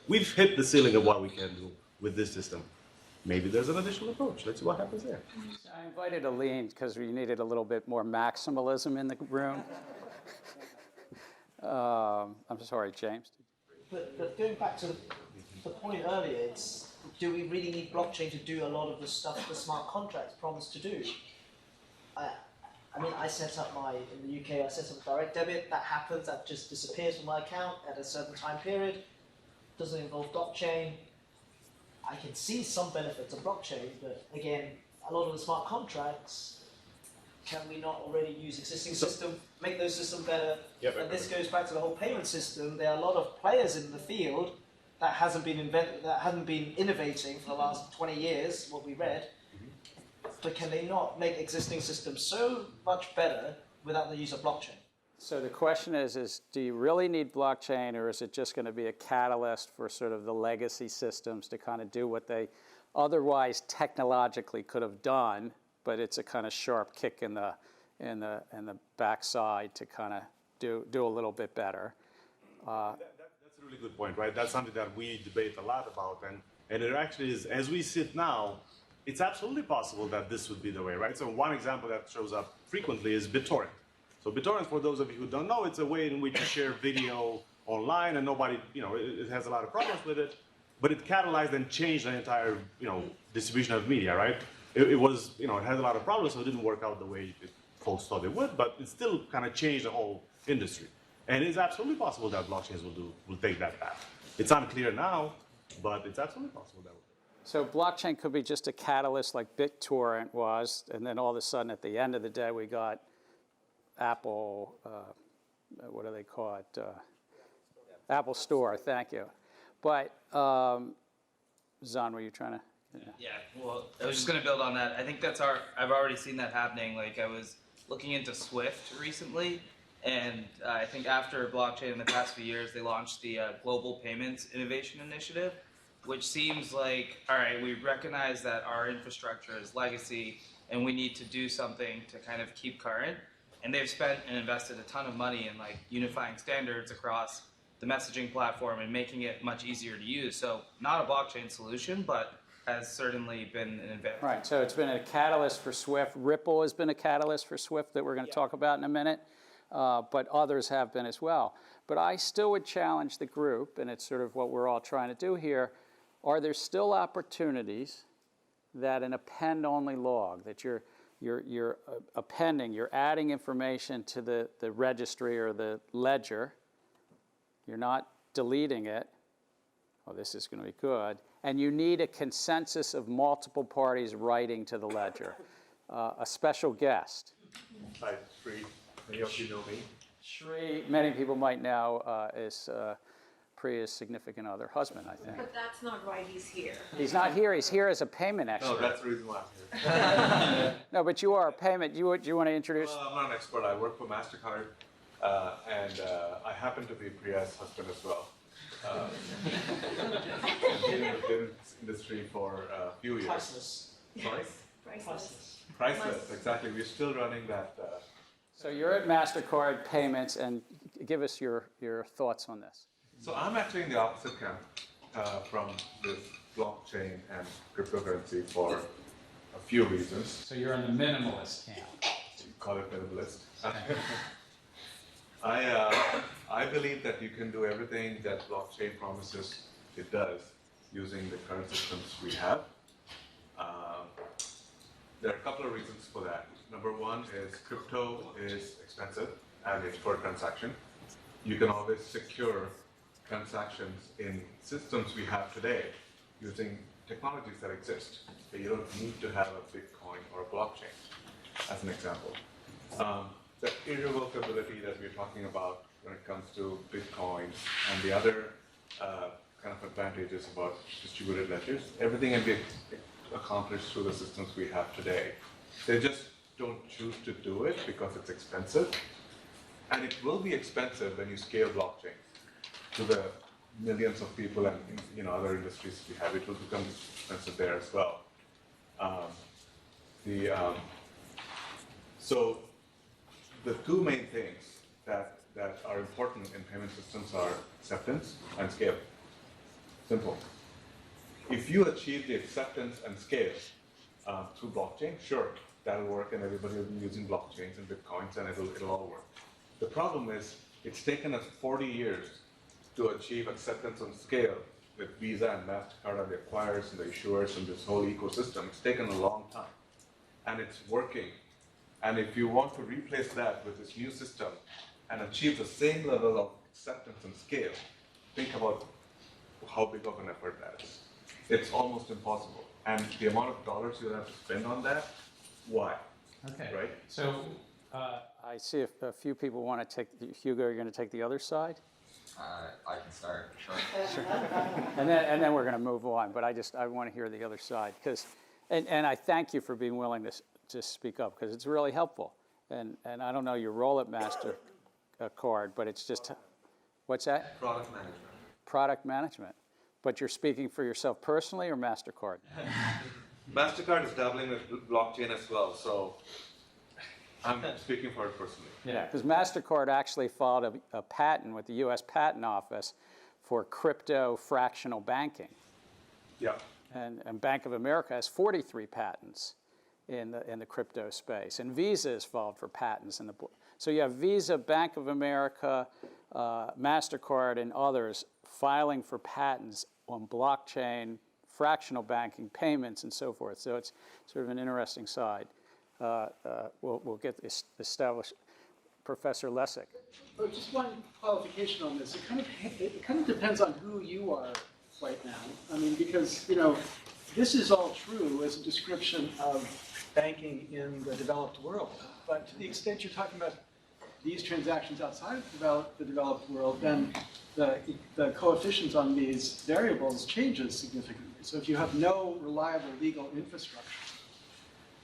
we've hit the ceiling of what we can do with this system. Maybe there's an additional approach. Let's see what happens there. I invited Aline because we needed a little bit more maximalism in the room. I'm sorry, James. But going back to the point earlier, it's do we really need blockchain to do a lot of the stuff the smart contracts promise to do? I mean, I set up in the UK, I set up a direct debit. That happens, that just disappears from my account at a certain time period. Doesn't involve blockchain. I can see some benefits of blockchain, but again, a lot of the smart contracts, can we not already use existing systems, make those systems better? And this goes back to the whole payment system. There are a lot of players in the field that hasn't been innovating for the last 20 years, what we read. But can they not make existing systems so much better without the use of blockchain? So the question is do you really need blockchain, or is it just going to be a catalyst for sort of the legacy systems to kind of do what they otherwise technologically could have done, but it's a kind of sharp kick in the backside to kind of do a little bit better? That's a really good point, right? That's something that we debate a lot about, and it actually is, as we sit now, it's absolutely possible that this would be the way, right? So one example that shows up frequently is BitTorrent. So BitTorrent, for those of you who don't know, it's a way in which you share video online, and nobody, it has a lot of problems with it, but it catalyzed and changed the entire, distribution of media, right? It was, it had a lot of problems, so it didn't work out the way folks thought it would, but it still kind of changed the whole industry. And it's absolutely possible that blockchains will take that path. It's unclear now, but it's absolutely possible that will. So blockchain could be just a catalyst like BitTorrent was, and then all of a sudden at the end of the day we got Apple, what do they call it? Apple Store, thank you. But, Zan, were you trying to? Yeah, well, I was just going to build on that. I think I've already seen that happening. Like, I was looking into Swift recently, and I think after blockchain in the past few years, they launched the Global Payments Innovation Initiative, which seems like, all right, we recognize that our infrastructure is legacy, and we need to do something to kind of keep current. And they've spent and invested a ton of money in like unifying standards across the messaging platform and making it much easier to use. So not a blockchain solution, but has certainly been an advantage. Right, so it's been a catalyst for Swift. Ripple has been a catalyst for Swift that we're going to talk about in a minute, but others have been as well. But I still would challenge the group, and it's sort of what we're all trying to do here. Are there still opportunities that an append-only log, that you're appending, you're adding information to the registry or the ledger, you're not deleting it, oh, this is going to be good, and you need a consensus of multiple parties writing to the ledger. A special guest. Hi, Sri. Many of you know me. Sri, many people might know, is Priya's significant other, husband, I think. But that's not why he's here. He's not here. He's here as a payment expert. No, that's the reason why I'm here. No, but you are a payment. You want to introduce? Well, I'm not an expert. I work for MasterCard, and I happen to be Priya's husband as well. I've been in the payments industry for a few years. Priceless. Sorry? Priceless. Priceless, exactly. We're still running that. So you're at MasterCard Payments, and give us your thoughts on this. So I'm actually in the opposite camp from this blockchain and cryptocurrency for a few reasons. So you're in the minimalist camp. You call it minimalist. I believe that you can do everything that blockchain promises it does using the current systems we have. There are a couple of reasons for that. Number one is crypto is expensive average per transaction. You can always secure transactions in systems we have today using technologies that exist. So you don't need to have a Bitcoin or a blockchain, as an example. The irrevocability that we're talking about when it comes to Bitcoin and the other kind of advantages about distributed ledgers, everything can be accomplished through the systems we have today. They just don't choose to do it because it's expensive. And it will be expensive when you scale blockchain to the millions of people and other industries we have. It will become expensive there as well. So the two main things that are important in payment systems are acceptance and scale. Simple. If you achieve the acceptance and scale through blockchain, sure, that'll work, and everybody will be using blockchains and bitcoins, and it'll all work. The problem is, it's taken us 40 years to achieve acceptance and scale with Visa and MasterCard and the acquirers and the issuers and this whole ecosystem. It's taken a long time, and it's working. And if you want to replace that with this new system and achieve the same level of acceptance and scale, think about how big of an effort that is. It's almost impossible. And the amount of dollars you'll have to spend on that, why? Okay. Right? So I see if a few people want to take, Hugo, you're going to take the other side? I can start, sure. Sure. And then we're going to move on, but I want to hear the other side. And I thank you for being willing to speak up, because it's really helpful. And I don't know your role at MasterCard, but it's just, what's that? Product management. Product management. But you're speaking for yourself personally or MasterCard? MasterCard is dabbling with blockchain as well, so I'm speaking for it personally. Yeah, because MasterCard actually filed a patent with the U.S. Patent Office for crypto fractional banking. Yeah. And Bank of America has 43 patents in the crypto space. And Visa is filed for patents. So you have Visa, Bank of America, MasterCard, and others filing for patents on blockchain, fractional banking, payments, and so forth. So it's sort of an interesting side. We'll get this established. Professor Lessig. Oh, just one qualification on this. It kind of depends on who you are right now. I mean, because, this is all true as a description of banking in the developed world. But to the extent you're talking about these transactions outside of the developed world, then the coefficients on these variables changes significantly. So if you have no reliable legal infrastructure,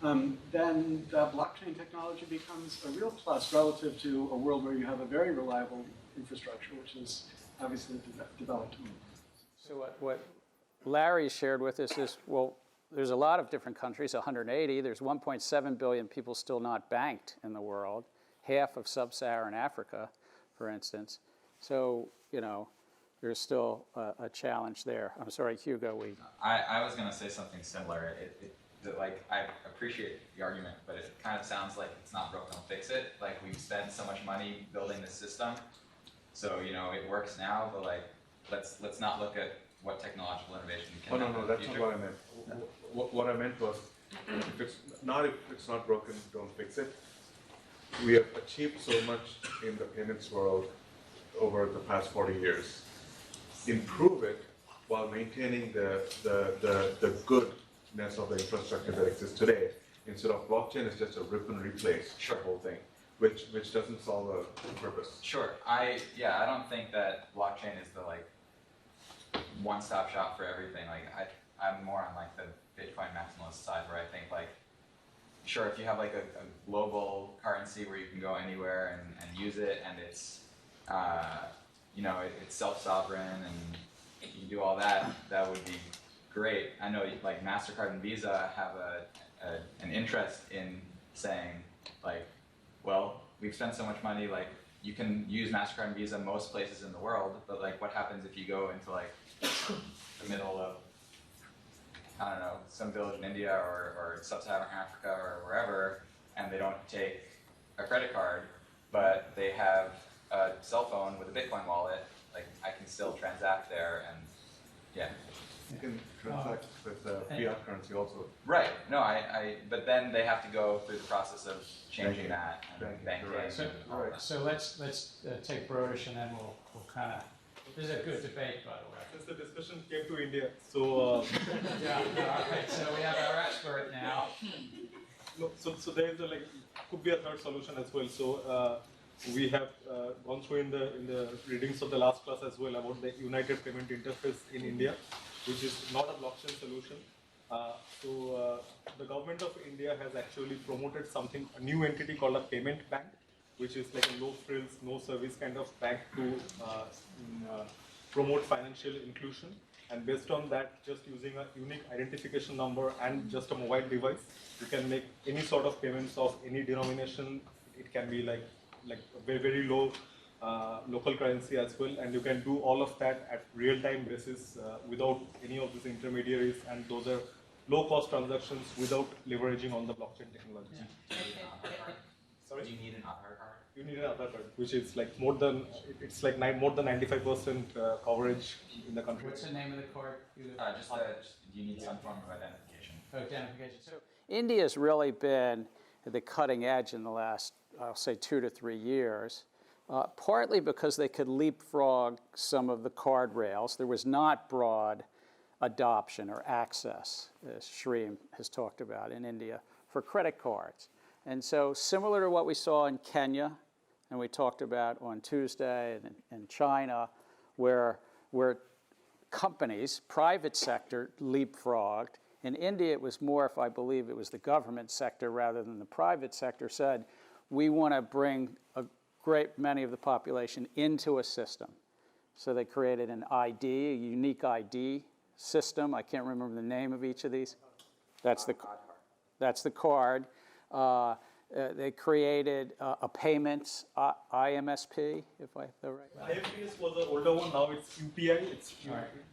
then the blockchain technology becomes a real plus relative to a world where you have a very reliable infrastructure, which is obviously developed. So what Larry shared with us is, well, there's a lot of different countries, 180. There's 1.7 billion people still not banked in the world, half of sub-Saharan Africa, for instance. So, there's still a challenge there. I'm sorry, Hugo. I was going to say something similar. I appreciate the argument, but it kind of sounds like it's not broke, don't fix it. Like, we've spent so much money building this system, so it works now. But let's not look at what technological innovation can happen in the that's future. not what I meant. What I meant was, if it's not broken, don't fix it. We have achieved so much in the payments world over the past 40 years. Improve it while maintaining the goodness of the infrastructure that exists today. Instead of blockchain, it's just a rip and replace the whole thing, which doesn't solve the purpose. Sure. I don't think that blockchain is the one-stop shop for everything. Like I'm more on like the Bitcoin maximalist side, where I think like, sure, if you have like a global currency where you can go anywhere and use it, and it's it's self-sovereign and you can do all that, that would be great. I know like MasterCard and Visa have an interest in saying like, well, we've spent so much money, like you can use MasterCard and Visa most places in the world, but like what happens if you go into like the middle of, I don't know, some village in India or sub-Saharan Africa or wherever, and they don't take a credit card, but they have a cell phone with a Bitcoin wallet, like I can still transact there, and yeah. You can transact with fiat currency also. Right. No, but then they have to go through the process of changing that and banking. So let's take Brodish, and then we'll kind of. This is a good debate, by the way. Since the discussion came to India, so yeah. Okay. So we have our expert now. No, so there is could be a third solution as well. So we have gone through in the readings of the last class as well about the United Payment Interface in India, which is not a blockchain solution. So the government of India has actually promoted a new entity called a payment bank, which is like a low frills, no service kind of bank to promote financial inclusion. And based on that, just using a unique identification number and just a mobile device, you can make any sort of payments of any denomination. It can be like a very, very low local currency as well, and you can do all of that at real-time basis without any of these intermediaries, and those are low-cost transactions without leveraging on the blockchain technology. Sorry? Do you need an Aadhaar card? You need an Aadhaar card, which is like more than 95% coverage in the country. What's the name of the card? Just you need some form of identification. Identification. So India's really been at the cutting edge in the last, I'll say, 2 to 3 years. Partly because they could leapfrog some of the card rails. There was not broad adoption or access, as Shreem has talked about in India, for credit cards. And so similar to what we saw in Kenya, and we talked about on Tuesday in China, where companies, private sector, leapfrogged. In India, it was more, if I believe it was the government sector rather than the private sector, said, we want to bring a great many of the population into a system. So they created an ID, a unique ID system. I can't remember the name of each of these. That's the card. They created a payments IMSP, if I have that right. IMPS was the older one. Now it's UPI. It's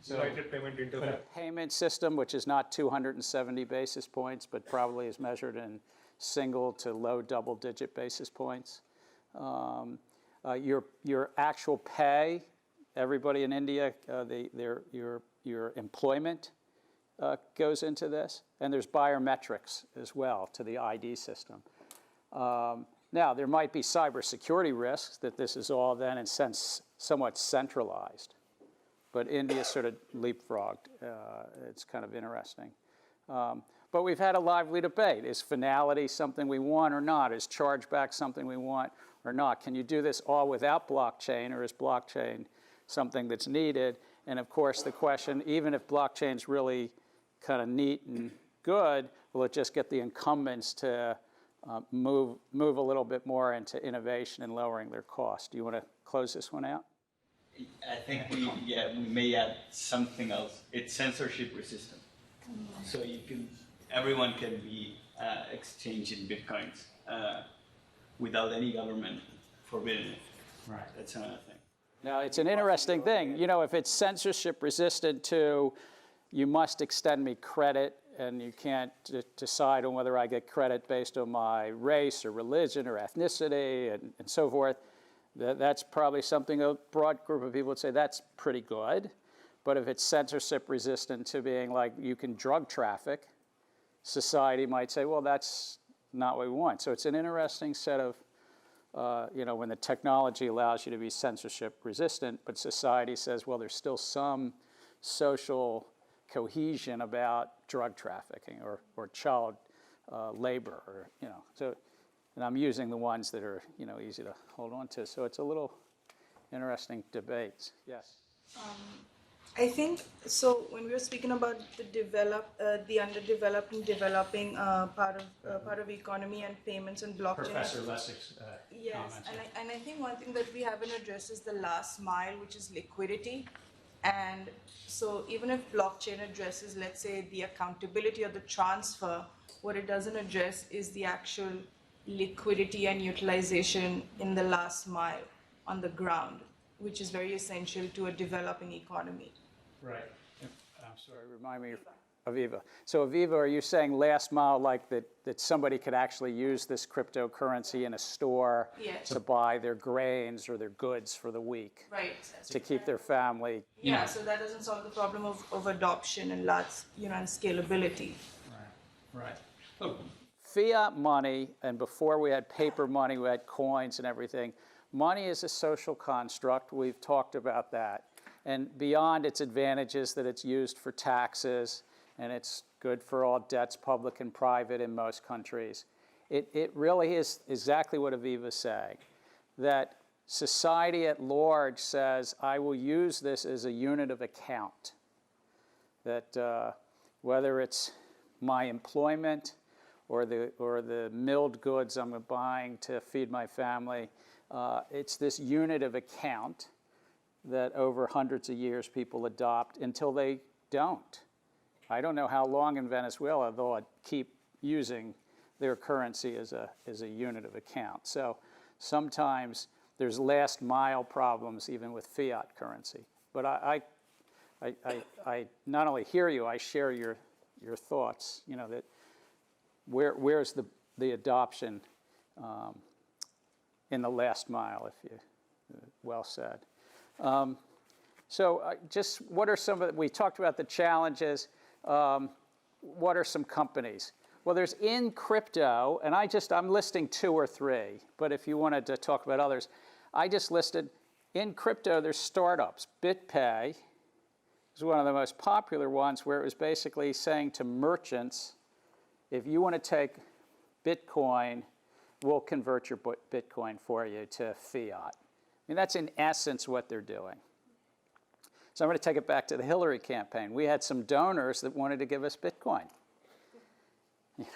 United Payment Interface. A payment system, which is not 270 basis points, but probably is measured in single to low double-digit basis points. Your actual pay, everybody in India, your employment goes into this, and there's biometrics as well to the ID system. Now, there might be cybersecurity risks that this is all then in sense somewhat centralized, but India sort of leapfrogged. It's kind of interesting. But we've had a lively debate. Is finality something we want or not? Is chargeback something we want or not? Can you do this all without blockchain, or is blockchain something that's needed? And of course, the question, even if blockchain's really kind of neat and good, will it just get the incumbents to move a little bit more into innovation and lowering their cost? Do you want to close this one out? I think we may add something else. It's censorship resistant. So everyone can be exchanging bitcoins without any government forbidding it. Right. That's another thing. Now, it's an interesting thing. You know, if it's censorship resistant to, you must extend me credit, and you can't decide on whether I get credit based on my race or religion or ethnicity and so forth, that's probably something a broad group of people would say that's pretty good. But if it's censorship resistant to being like you can drug traffic, society might say, well, that's not what we want. So it's an interesting set of, when the technology allows you to be censorship resistant, but society says, well, there's still some social cohesion about drug trafficking or child labor, or So, and I'm using the ones that are easy to hold on to. So it's a little interesting debate. Yes. I think so. When we were speaking about the underdeveloped and developing part of economy and payments and blockchain. Professor Lessig's Yes, comments. and I think one thing that we haven't addressed is the last mile, which is liquidity. And so even if blockchain addresses, let's say, the accountability or the transfer, what it doesn't address is the actual liquidity and utilization in the last mile on the ground, which is very essential to a developing economy. Right. I'm sorry, remind me of Aviva. So Aviva, are you saying last mile, like that somebody could actually use this cryptocurrency in a store Yes. to buy their grains or their goods for the week? Right. To keep their family. Yeah, so that doesn't solve the problem of adoption and and scalability. Right. Look, fiat money, and before we had paper money, we had coins and everything. Money is a social construct. We've talked about that. And beyond its advantages that it's used for taxes, and it's good for all debts, public and private in most countries, it really is exactly what Aviva's saying, that society at large says, I will use this as a unit of account, that whether it's my employment or the milled goods I'm buying to feed my family, it's this unit of account that over hundreds of years people adopt until they don't. I don't know how long in Venezuela they'll keep using their currency as a unit of account. So sometimes there's last mile problems even with fiat currency. But I not only hear you, I share your thoughts. You know, that where's the adoption in the last mile, if you well said. So just what are some of the, we talked about the challenges. What are some companies? Well, there's in crypto, and I'm listing 2 or 3, but if you wanted to talk about others, I just listed in crypto, there's startups. BitPay is one of the most popular ones, where it was basically saying to merchants, if you want to take Bitcoin, we'll convert your Bitcoin for you to fiat. I mean, that's in essence what they're doing. So I'm going to take it back to the Hillary campaign. We had some donors that wanted to give us Bitcoin. You know,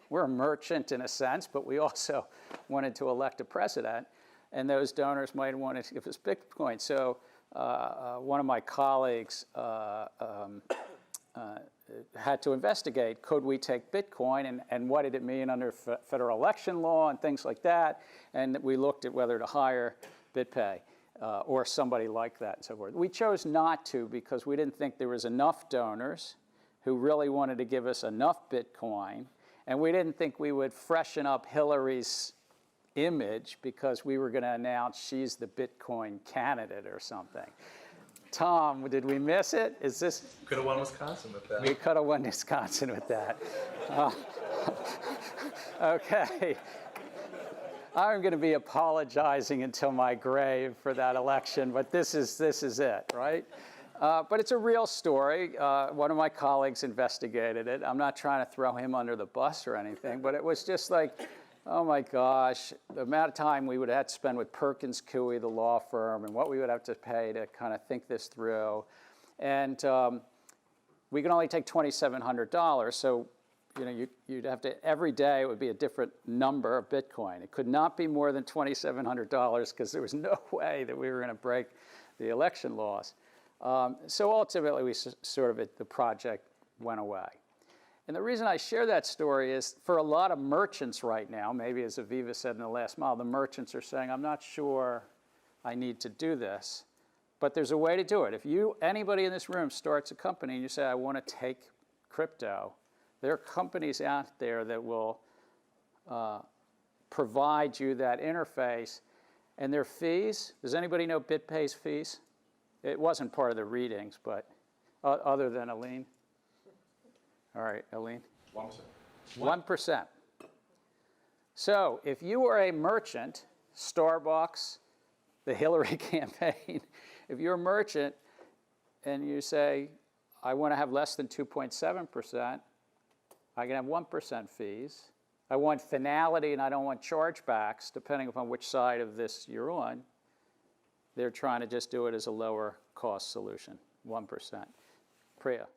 we're a merchant in a sense, but we also wanted to elect a president, and those donors might want to give us Bitcoin. So one of my colleagues had to investigate, could we take Bitcoin, and what did it mean under federal election law and things like that, and we looked at whether to hire BitPay or somebody like that and so forth. We chose not to because we didn't think there was enough donors who really wanted to give us enough Bitcoin, and we didn't think we would freshen up Hillary's image because we were going to announce she's the Bitcoin candidate or something. Tom, did we miss it? Is this? Could have won Wisconsin with that. We could have won Wisconsin with that. Okay. I'm going to be apologizing until my grave for that election, but this is it, right? But it's a real story. One of my colleagues investigated it. I'm not trying to throw him under the bus or anything, but it was just like, oh my gosh, the amount of time we would have to spend with Perkins Coie, the law firm, and what we would have to pay to kind of think this through. And we can only take $2,700, so you know, you'd have to, every day it would be a different number of Bitcoin. It could not be more than $2,700 because there was no way that we were going to break the election laws. So ultimately, the project went away. And the reason I share that story is for a lot of merchants right now, maybe as Aviva said in the last mile, the merchants are saying, I'm not sure I need to do this, but there's a way to do it. If anybody in this room starts a company and you say, I want to take crypto, there are companies out there that will provide you that interface. And their fees, does anybody know BitPay's fees? It wasn't part of the readings, but other than Aline? All right, Aline? 1%. 1%. So if you are a merchant, Starbucks, the Hillary campaign, if you're a merchant and you say, I want to have less than 2.7%, I can have 1% fees. I want finality and I don't want chargebacks, depending upon which side of this you're on. They're trying to just do it as a lower cost solution. 1%. Priya.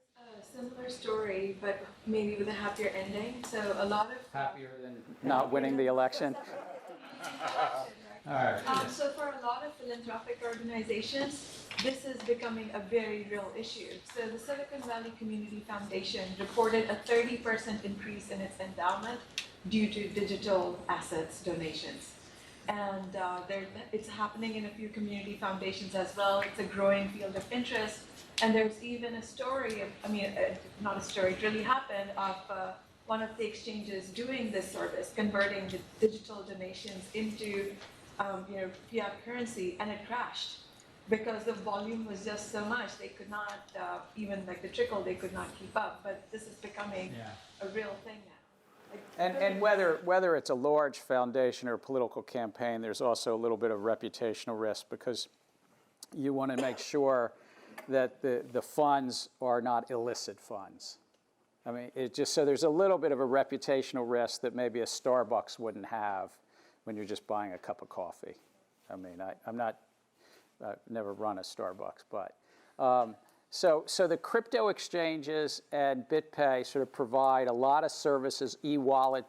Similar story, but maybe with a happier ending. So a lot of Happier than not winning the election? All right. So for a lot of philanthropic organizations, this is becoming a very real issue. So the Silicon Valley Community Foundation reported a 30% increase in its endowment due to digital assets donations. And it's happening in a few community foundations as well. It's a growing field of interest. And there's even a story, not a story, it really happened, of one of the exchanges doing this service, converting the digital donations into fiat currency, and it crashed because the volume was just so much. They could not, even like the trickle, they could not keep up. But this is becoming a real thing now. And whether it's a large foundation or a political campaign, there's also a little bit of reputational risk, because you want to make sure that the funds are not illicit funds. I mean, so there's a little bit of a reputational risk that maybe a Starbucks wouldn't have when you're just buying a cup of coffee. I mean, I've never run a Starbucks, but. So the crypto exchanges and BitPay sort of provide a lot of services. E-wallet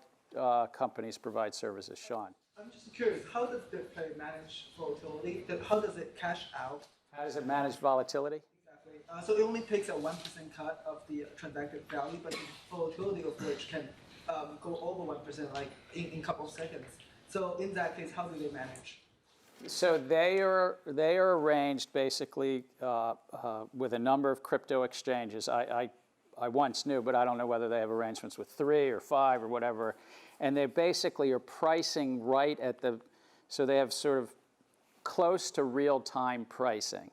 companies provide services. Sean? I'm just curious, how does BitPay manage volatility? How does it cash out? How does it manage volatility? Exactly. So it only takes a 1% cut of the transacted value, but the volatility of which can go over 1%, like in a couple of seconds. So in that case, how do they manage? So they are arranged basically with a number of crypto exchanges. I once knew, but I don't know whether they have arrangements with 3 or 5 or whatever. And they basically are pricing right at so they have sort of close to real-time pricing.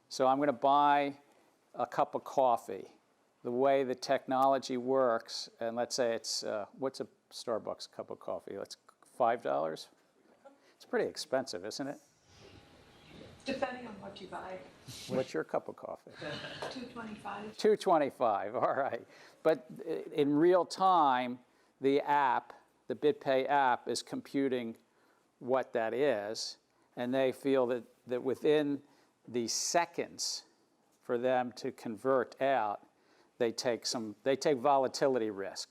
So I'm going to buy a cup of coffee. The way the technology works, and let's say it's, what's a Starbucks cup of coffee? It's $5? It's pretty expensive, isn't it? Depending on what you buy. What's your cup of coffee? $2.25. $2.25, all right. But in real time, the BitPay app is computing what that is, and they feel that within the seconds for them to convert out, they take volatility risk.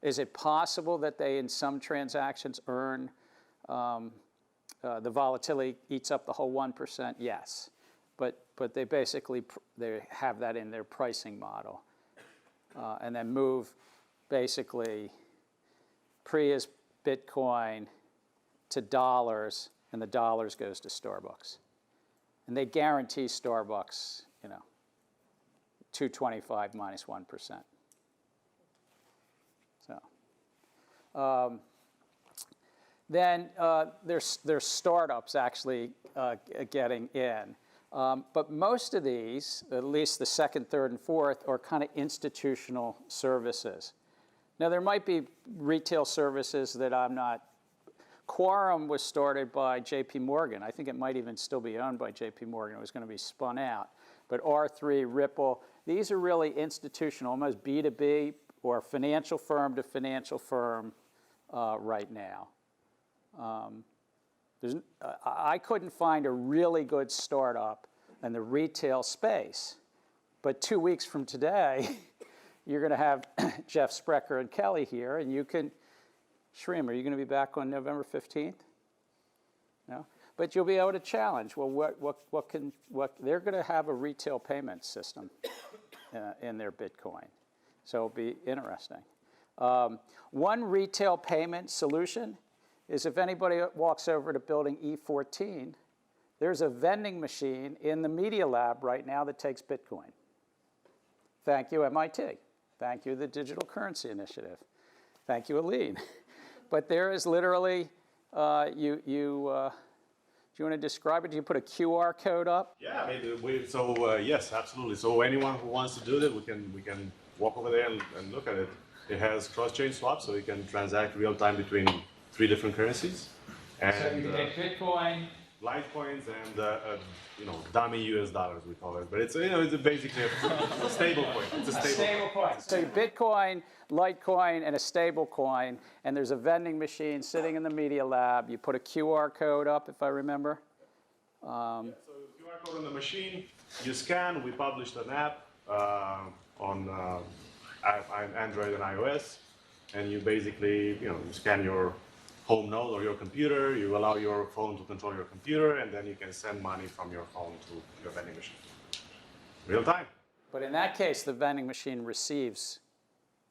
Is it possible that they, in some transactions, earn the volatility eats up the whole 1%? Yes, but they basically they have that in their pricing model, and then move basically Priya's Bitcoin to dollars, and the dollars goes to Starbucks, and they guarantee Starbucks, $2.25 minus 1%. So. Then there's startups actually getting in. But most of these, at least the second, third, and fourth, are kind of institutional services. Now, there might be retail services that I'm not. Quorum was started by JP Morgan. I think it might even still be owned by JP Morgan. It was going to be spun out. But R3, Ripple, these are really institutional, almost B2B or financial firm to financial firm right now. I couldn't find a really good startup in the retail space, but 2 weeks from today, you're going to have Jeff Sprecher and Kelly here, and you can, Shreem, are you going to be back on November 15th? No? But you'll be able to challenge, well, what they're going to have a retail payment system in their Bitcoin. So it'll be interesting. One retail payment solution is if anybody walks over to building E14, there's a vending machine in the Media Lab right now that takes Bitcoin. Thank you, MIT. Thank you, the Digital Currency Initiative. Thank you, Aline. But there is literally, do you want to describe it? Do you put a QR code up? Yeah, I mean, yes, absolutely. So anyone who wants to do that, we can walk over there and look at it. It has cross-chain swaps, so you can transact real time between 3 different currencies. And, so you can take Bitcoin, Litecoins, and dummy US dollars, we call it. But it's basically a stable coin. It's a stable coin. So Bitcoin, Litecoin, and a stable coin, and there's a vending machine sitting in the Media Lab. You put a QR code up, if I remember. So QR code on the machine, you scan. We published an app on Android and iOS, and you basically, you scan your home node or your computer. You allow your phone to control your computer, and then you can send money from your phone to your vending machine, real time. But in that case, the vending machine receives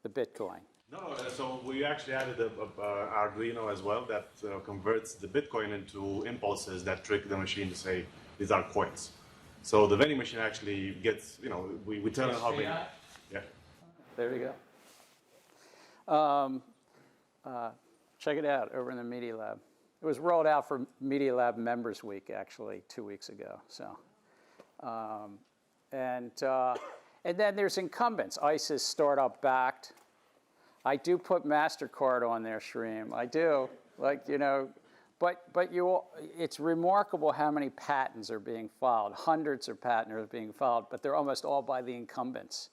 the Bitcoin. No, so we actually added a Arduino as well that converts the Bitcoin into impulses that trick the machine to say, these are coins. So the vending machine actually gets, we tell them how many. Yeah. There you go. Check it out over in the Media Lab. It was rolled out for Media Lab Members Week, actually, 2 weeks ago. So, and then there's incumbents. ICE is startup backed. I do put MasterCard on there, Shreem. I do, but it's remarkable how many patents are being filed. Hundreds of patents are being filed, but they're almost all by the incumbents.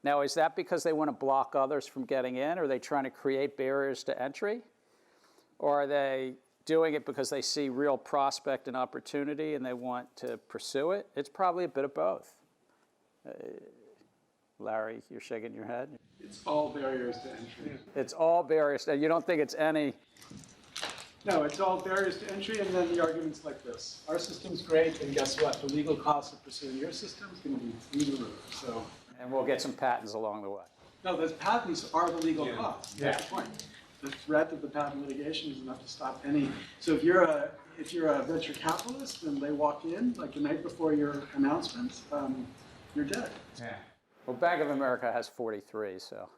Now, is that because they want to block others from getting in? Or are they trying to create barriers to entry? Or are they doing it because they see real prospect and opportunity and they want to pursue it? It's probably a bit of both. Larry, you're shaking your head. It's all barriers to entry. It's all barriers. You don't think it's any? No, it's all barriers to entry, and then the argument's like this. Our system's great, and guess what? The legal cost of pursuing your system is going to be through the roof. So. And we'll get some patents along the way. No, those patents are the legal costs. Yeah. That's the point. The threat of the patent litigation is enough to stop any. So if you're a venture capitalist and they walk in like the night before your announcement, you're dead. Yeah. Well, Bank of America has 43, so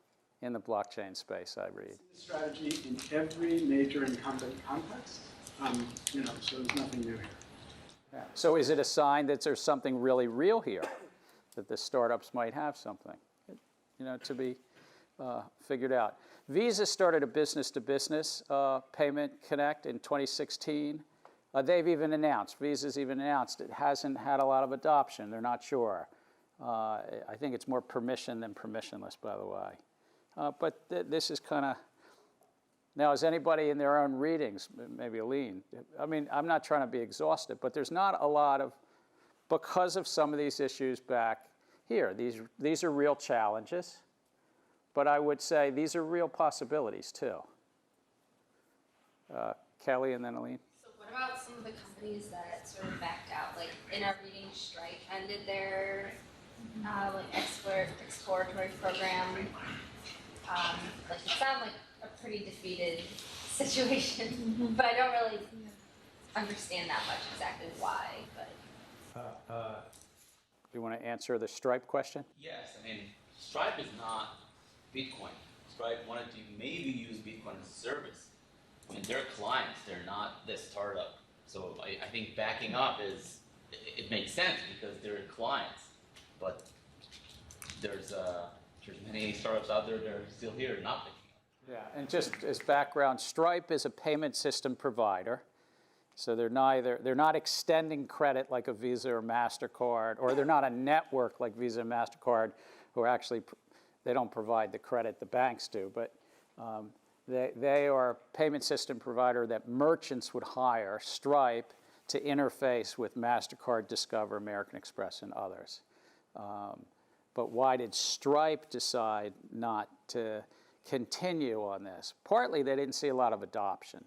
in the blockchain space, I read. Strategy in every major incumbent context. So there's nothing new here. Yeah. So is it a sign that there's something really real here, that the startups might have something, to be figured out? Visa started a business-to-business payment connect in 2016. They've even announced, Visa's even announced it hasn't had a lot of adoption. They're not sure. I think it's more permission than permissionless, by the way. But this is kind of, now is anybody in their own readings, maybe Aline? I mean, I'm not trying to be exhaustive, but there's not a lot of, because of some of these issues back here, these are real challenges, but I would say these are real possibilities too. Kelly and then Aline. So what about some of the companies that sort of backed out? Like in our reading, Stripe ended their exploratory program. It sounded like a pretty defeated situation, but I don't really understand that much exactly why. But You want to answer the Stripe question? Yes, I mean, Stripe is not Bitcoin. Stripe wanted to maybe use Bitcoin as a service. I mean, they're clients, they're not the startup. So I think backing up it makes sense because they're clients. But there's many startups out there that are still here not picking up. Yeah, and just as background, Stripe is a payment system provider. So they're not extending credit like a Visa or MasterCard, or they're not a network like Visa and MasterCard, who actually, they don't provide the credit the banks do, but they are a payment system provider that merchants would hire Stripe to interface with MasterCard, Discover, American Express, and others. But why did Stripe decide not to continue on this? Partly they didn't see a lot of adoption,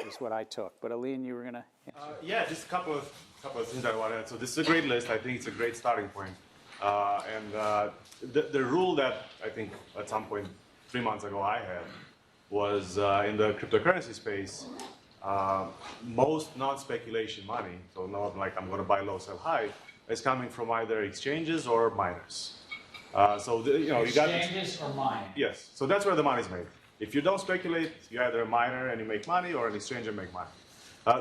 is what I took. But Aline, you were going to answer. Yeah, just a couple of things I want to add. So this is a great list. I think it's a great starting point. The rule that I think at some point 3 months ago I had was in the cryptocurrency space, most non-speculation money, so not like I'm going to buy low, sell high, is coming from either exchanges or miners. You got exchanges or mining. Yes, so that's where the money's made. If you don't speculate, you're either a miner and you make money, or an exchange and make money.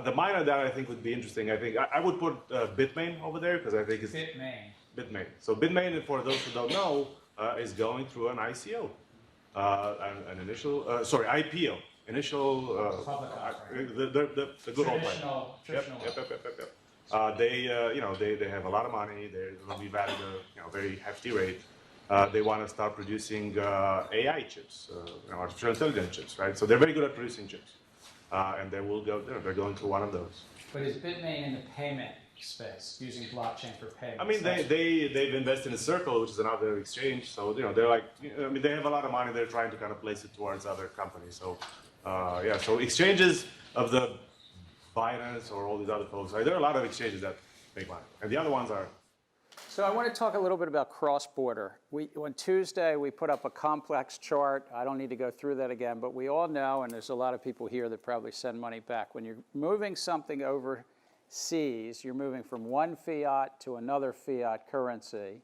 The miner that I think would be interesting, I would put Bitmain over there because I think it's Bitmain. So Bitmain, for those who don't know, is going through an ICO, IPO. Initial, the good old plan. Yep. They have a lot of money. They're going to be valued at a very hefty rate. They want to start producing AI chips, artificial intelligence chips, right? So they're very good at producing chips, and they will go. They're going through one of those. But is Bitmain in the payment space, using blockchain for payments? I mean, they've invested in Circle, which is another exchange. So they're like, I mean, they have a lot of money. They're trying to kind of place it towards other companies. So yeah, so exchanges of the Binance or all these other folks, there are a lot of exchanges that make money, and the other ones are. So I want to talk a little bit about cross-border. On Tuesday, we put up a complex chart. I don't need to go through that again, but we all know, and there's a lot of people here that probably send money back. When you're moving something overseas, you're moving from one fiat to another fiat currency.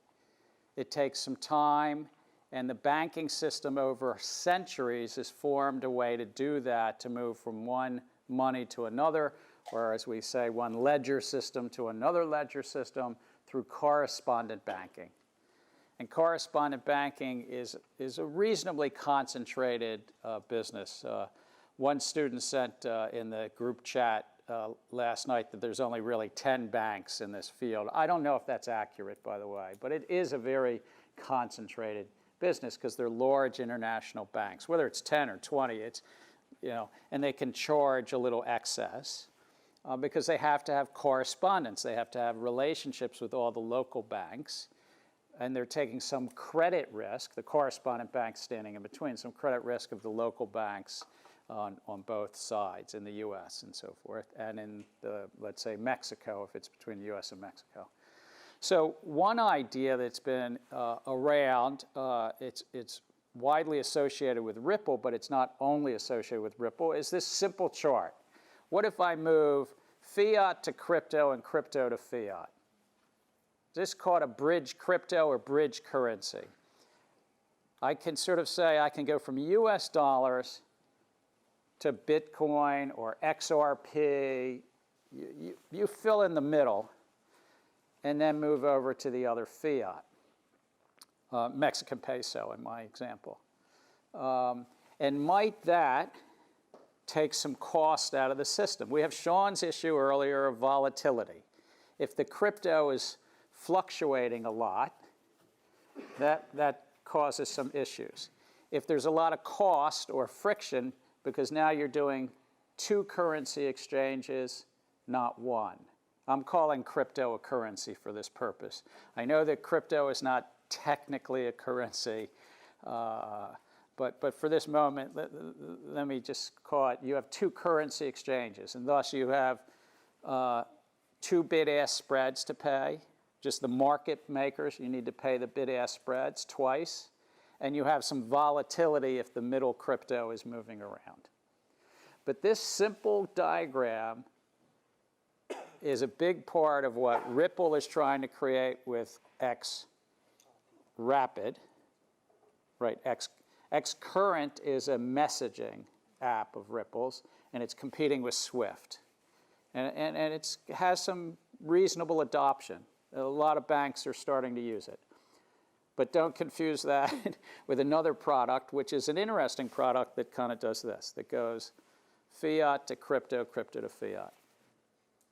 It takes some time, and the banking system over centuries has formed a way to do that, to move from one money to another, or as we say, one ledger system to another ledger system, through correspondent banking. And correspondent banking is a reasonably concentrated business. One student sent in the group chat last night that there's only really 10 banks in this field. I don't know if that's accurate, by the way, but it is a very concentrated business because they're large international banks. Whether it's 10 or 20, it's, and they can charge a little excess. Because they have to have correspondence. They have to have relationships with all the local banks, and they're taking some credit risk, the correspondent banks standing in between, some credit risk of the local banks on both sides in the U.S. and so forth, and in, let's say, Mexico, if it's between the U.S. and Mexico. So one idea that's been around, it's widely associated with Ripple, but it's not only associated with Ripple, is this simple chart. What if I move fiat to crypto and crypto to fiat? This is called a bridge crypto or bridge currency. I can sort of say I can go from US dollars to Bitcoin or XRP. You fill in the middle and then move over to the other fiat, Mexican peso in my example. And might that take some cost out of the system? We have Sean's issue earlier of volatility. If the crypto is fluctuating a lot, that causes some issues. If there's a lot of cost or friction, because now you're doing two currency exchanges, not one. I'm calling crypto a currency for this purpose. I know that crypto is not technically a currency, but for this moment, let me just call it, you have two currency exchanges, and thus you have two bid-ask spreads to pay. Just the market makers, you need to pay the bid-ask spreads twice, and you have some volatility if the middle crypto is moving around. But this simple diagram is a big part of what Ripple is trying to create with X Rapid, right? X Current is a messaging app of Ripple's, and it's competing with Swift. And it has some reasonable adoption. A lot of banks are starting to use it. But don't confuse that with another product, which is an interesting product that kind of does this, that goes fiat to crypto, crypto to fiat.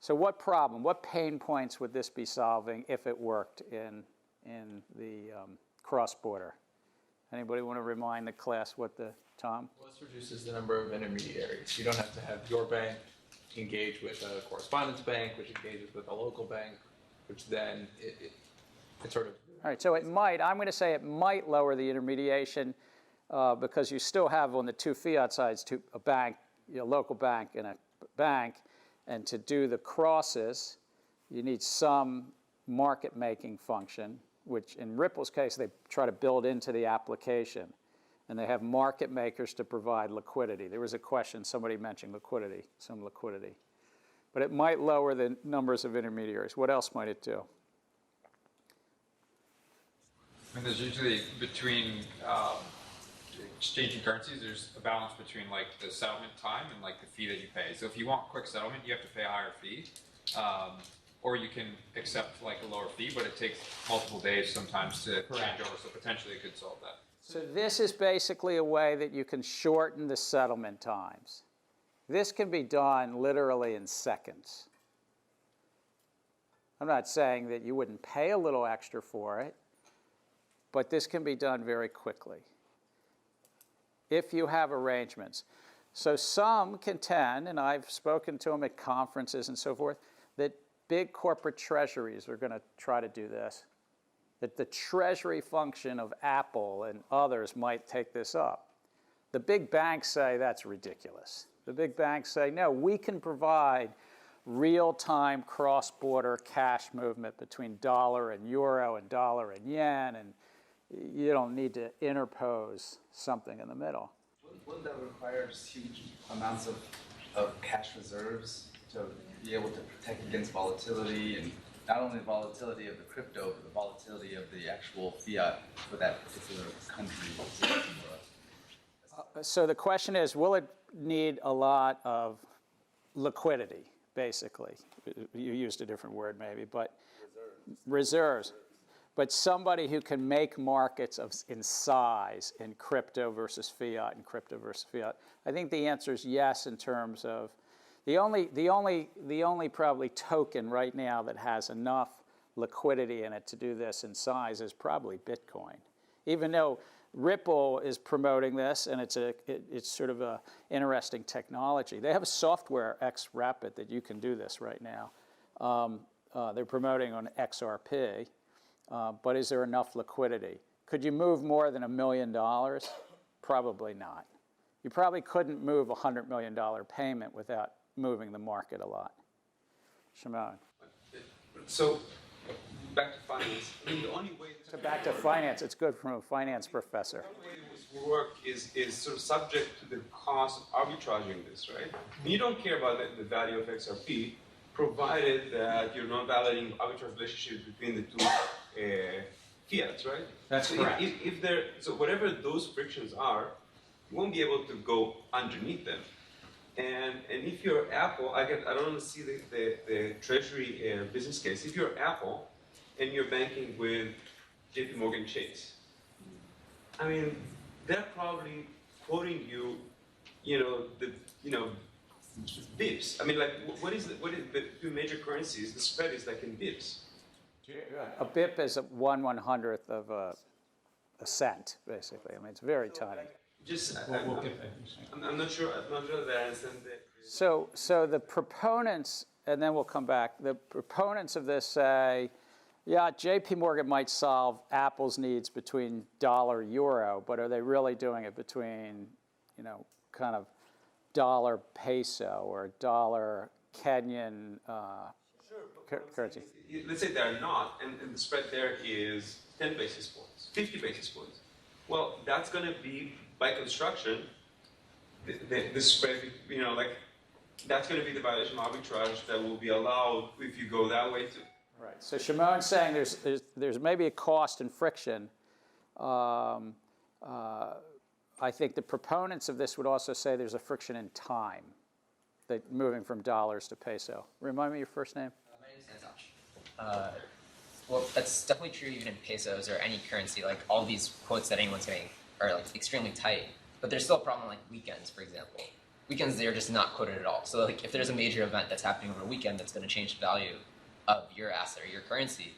So what problem, what pain points would this be solving if it worked in the cross-border? Anybody want to remind the class what Tom? Well, this reduces the number of intermediaries. You don't have to have your bank engage with a correspondence bank, which engages with a local bank, which then it sort of... All right, so it might, I'm going to say it might lower the intermediation because you still have on the two fiat sides a bank, a local bank and a bank, and to do the crosses, you need some market-making function, which in Ripple's case, they try to build into the application. And they have market makers to provide liquidity. There was a question, somebody mentioned liquidity, some liquidity. But it might lower the numbers of intermediaries. What else might it do? And there's usually between exchanging currencies, there's a balance between like the settlement time and like the fee that you pay. So if you want quick settlement, you have to pay a higher fee. Or you can accept like a lower fee, but it takes multiple days sometimes to change over. So potentially it could solve that. So this is basically a way that you can shorten the settlement times. This can be done literally in seconds. I'm not saying that you wouldn't pay a little extra for it, but this can be done very quickly if you have arrangements. So some contend, and I've spoken to them at conferences and so forth, that big corporate treasuries are going to try to do this, that the treasury function of Apple and others might take this up. The big banks say that's ridiculous. The big banks say, no, we can provide real-time cross-border cash movement between dollar and euro and dollar and yen, and you don't need to interpose something in the middle. Wouldn't that require huge amounts of cash reserves to be able to protect against volatility, and not only the volatility of the crypto, but the volatility of the actual fiat for that particular country? So the question is, will it need a lot of liquidity, basically? You used a different word maybe, but reserves. But somebody who can make markets in size in crypto versus fiat and crypto versus fiat. I think the answer is yes in terms of the only probably token right now that has enough liquidity in it to do this in size is probably Bitcoin. Even though Ripple is promoting this, and it's sort of a interesting technology. They have a software XRapid that you can do this right now. They're promoting on XRP, but is there enough liquidity? Could you move more than $1 million? Probably not. You probably couldn't move a $100 million payment without moving the market a lot. Shimon. So, back to finance. I mean, the only way So back to finance, it's good from a finance professor. The way this will work is sort of subject to the cost of arbitraging this, right? You don't care about the value of XRP, provided that you're not validating arbitrage relationships between the two fiats, right? That's correct. So whatever those frictions are, you won't be able to go underneath them. And if you're Apple, I don't want to see the treasury business case. If you're Apple and you're banking with JP Morgan Chase, I mean, they're probably quoting you, bips. I mean, like, what is the two major currencies? The spread is like in bips. A bip is 1/100th of a cent, basically. I mean, it's very tiny. I'm not sure that I understand that. So the proponents, and then we'll come back, the proponents of this say, yeah, JP Morgan might solve Apple's needs between dollar, euro, but are they really doing it between, kind of dollar peso or dollar Kenyan currency? Let's say they're not, and the spread there is 10 basis points, 50 basis points. Well, that's going to be, by construction, the spread, that's going to be the violation of arbitrage that will be allowed if you go that way too. Right. So Shimon's saying there's maybe a cost and friction. I think the proponents of this would also say there's a friction in time, that moving from dollars to peso. Remind me your first name. My name is Ansach. Well, that's definitely true even in pesos or any currency. Like all these quotes that anyone's getting are like extremely tight. But there's still a problem like weekends, for example. Weekends, they're just not quoted at all. So like if there's a major event that's happening over a weekend that's going to change the value of your asset or your currency,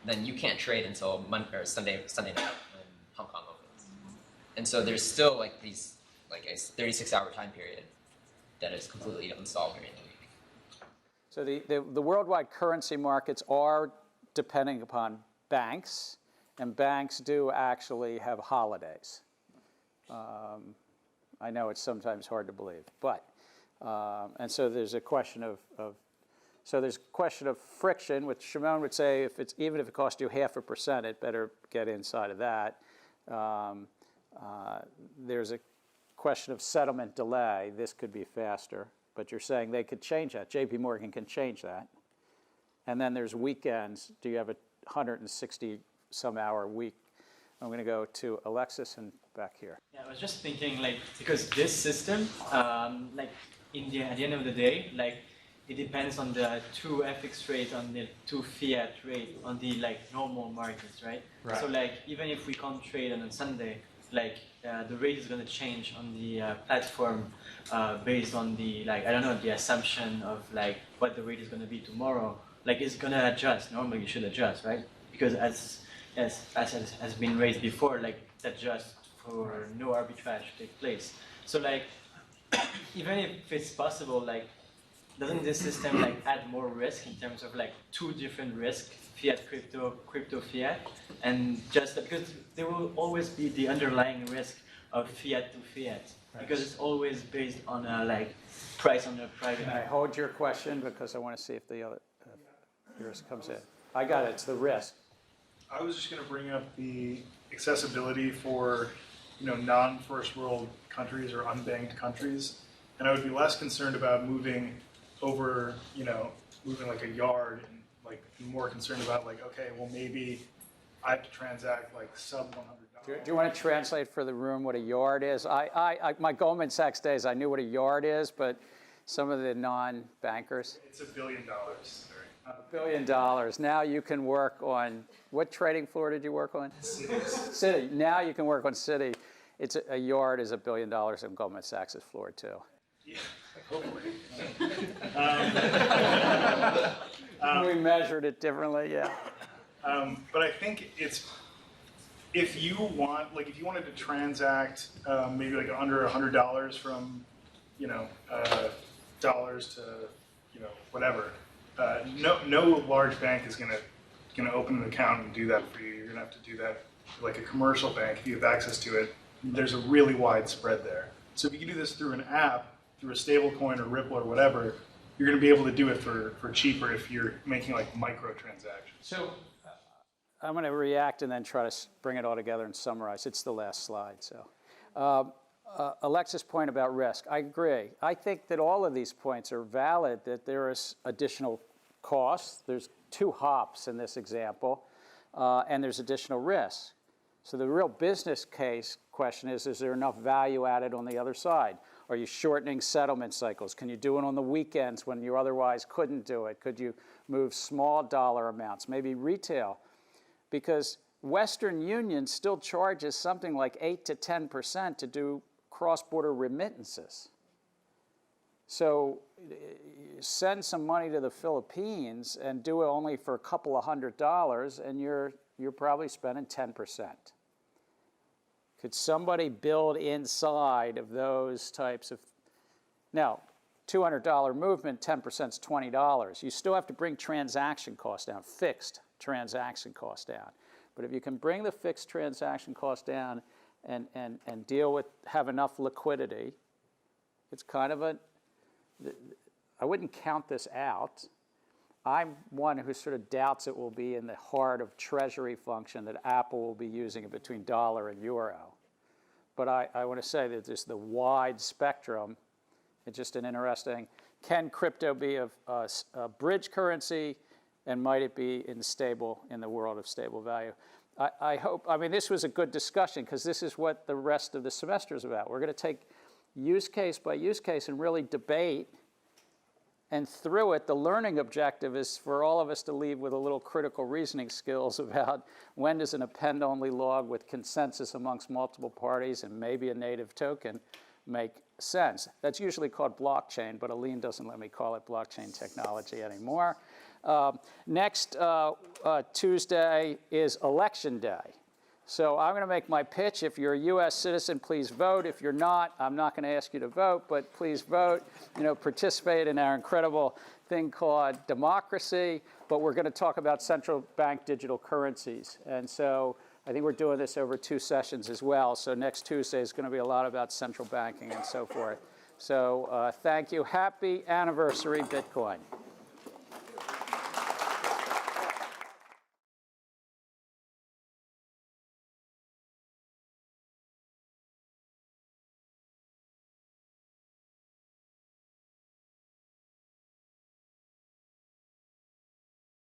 then you can't trade until Sunday night when Hong Kong opens. And so there's still like these like a 36-hour time period that is completely unsolved during the week. So the worldwide currency markets are depending upon banks, and banks do actually have holidays. I know it's sometimes hard to believe, but and so there's a question of friction, which Shimon would say even if it costs you 0.5%, it better get inside of that. There's a question of settlement delay. This could be faster, but you're saying they could change that. JP Morgan can change that. And then there's weekends. Do you have a 160-some-hour week? I'm going to go to Alexis and back here. Yeah, I was just thinking, because this system, at the end of the day, it depends on the two FX rate, on the two fiat rate, on the normal markets, right? Right. So even if we can't trade on a Sunday, the rate is going to change on the platform based on the the assumption of what the rate is going to be tomorrow. It's going to adjust. Normally, you should adjust, right? Because as has been raised before, that just for no arbitrage to take place. So even if it's possible, doesn't this system like add more risk in terms of like two different risks, fiat crypto, crypto fiat, and just because there will always be the underlying risk of fiat to fiat because it's always based on a like price on the private. Can I hold your question because I want to see if the other yours comes in. I got it. It's the risk. I was just going to bring up the accessibility for, non-first world countries or unbanked countries, and I would be less concerned about moving over, moving like a yard, and like more concerned about like, okay, well maybe I have to transact like sub $100. Do you want to translate for the room what a yard is? My Goldman Sachs days, I knew what a yard is, but some of the non-bankers. It's $1 billion. $1 billion. Now you can work on, what trading floor did you work on? Citi. Now you can work on Citi. A yard is $1 billion on Goldman Sachs' floor too. Yeah, hopefully. We measured it differently, yeah. But I think it's, if you wanted to transact maybe like under $100 from, dollars to, whatever, no large bank is gonna open an account and do that for you. You're gonna have to do that like a commercial bank if you have access to it. There's a really wide spread there. So if you can do this through an app, through a stable coin or Ripple or whatever, you're gonna be able to do it for cheaper if you're making like micro transactions. So I'm going to react and then try to bring it all together and summarize. It's the last slide. So, Alexis' point about risk, I agree. I think that all of these points are valid, that there is additional costs. There's 2 hops in this example, and there's additional risk. So the real business case question is there enough value added on the other side? Are you shortening settlement cycles? Can you do it on the weekends when you otherwise couldn't do it? Could you move small dollar amounts, maybe retail? Because Western Union still charges something like 8 to 10% to do cross-border remittances. So send some money to the Philippines and do it only for a couple of $100, and you're probably spending 10%. Could somebody build inside of those types of, now, $200 movement, 10% is $20. You still have to bring transaction costs down, fixed transaction costs down. But if you can bring the fixed transaction cost down and deal with, have enough liquidity, it's kind of I wouldn't count this out. I'm one who sort of doubts it will be in the heart of treasury function that Apple will be using it between dollar and euro. But I want to say that there's the wide spectrum. It's just an interesting, can crypto be a bridge currency, and might it be in the world of stable value? I hope, this was a good discussion because this is what the rest of the semester is about. We're going to take use case by use case and really debate, and through it, the learning objective is for all of us to leave with a little critical reasoning skills about when does an append-only log with consensus amongst multiple parties and maybe a native token make sense. That's usually called blockchain, but Aline doesn't let me call it blockchain technology anymore. Next Tuesday is Election Day. So I'm going to make my pitch. If you're a U.S. citizen, please vote. If you're not, I'm not going to ask you to vote, but please vote. Participate in our incredible thing called democracy. But we're going to talk about central bank digital currencies. And so I think we're doing this over 2 sessions as well. So next Tuesday is going to be a lot about central banking and so forth. So thank you. Happy anniversary, Bitcoin.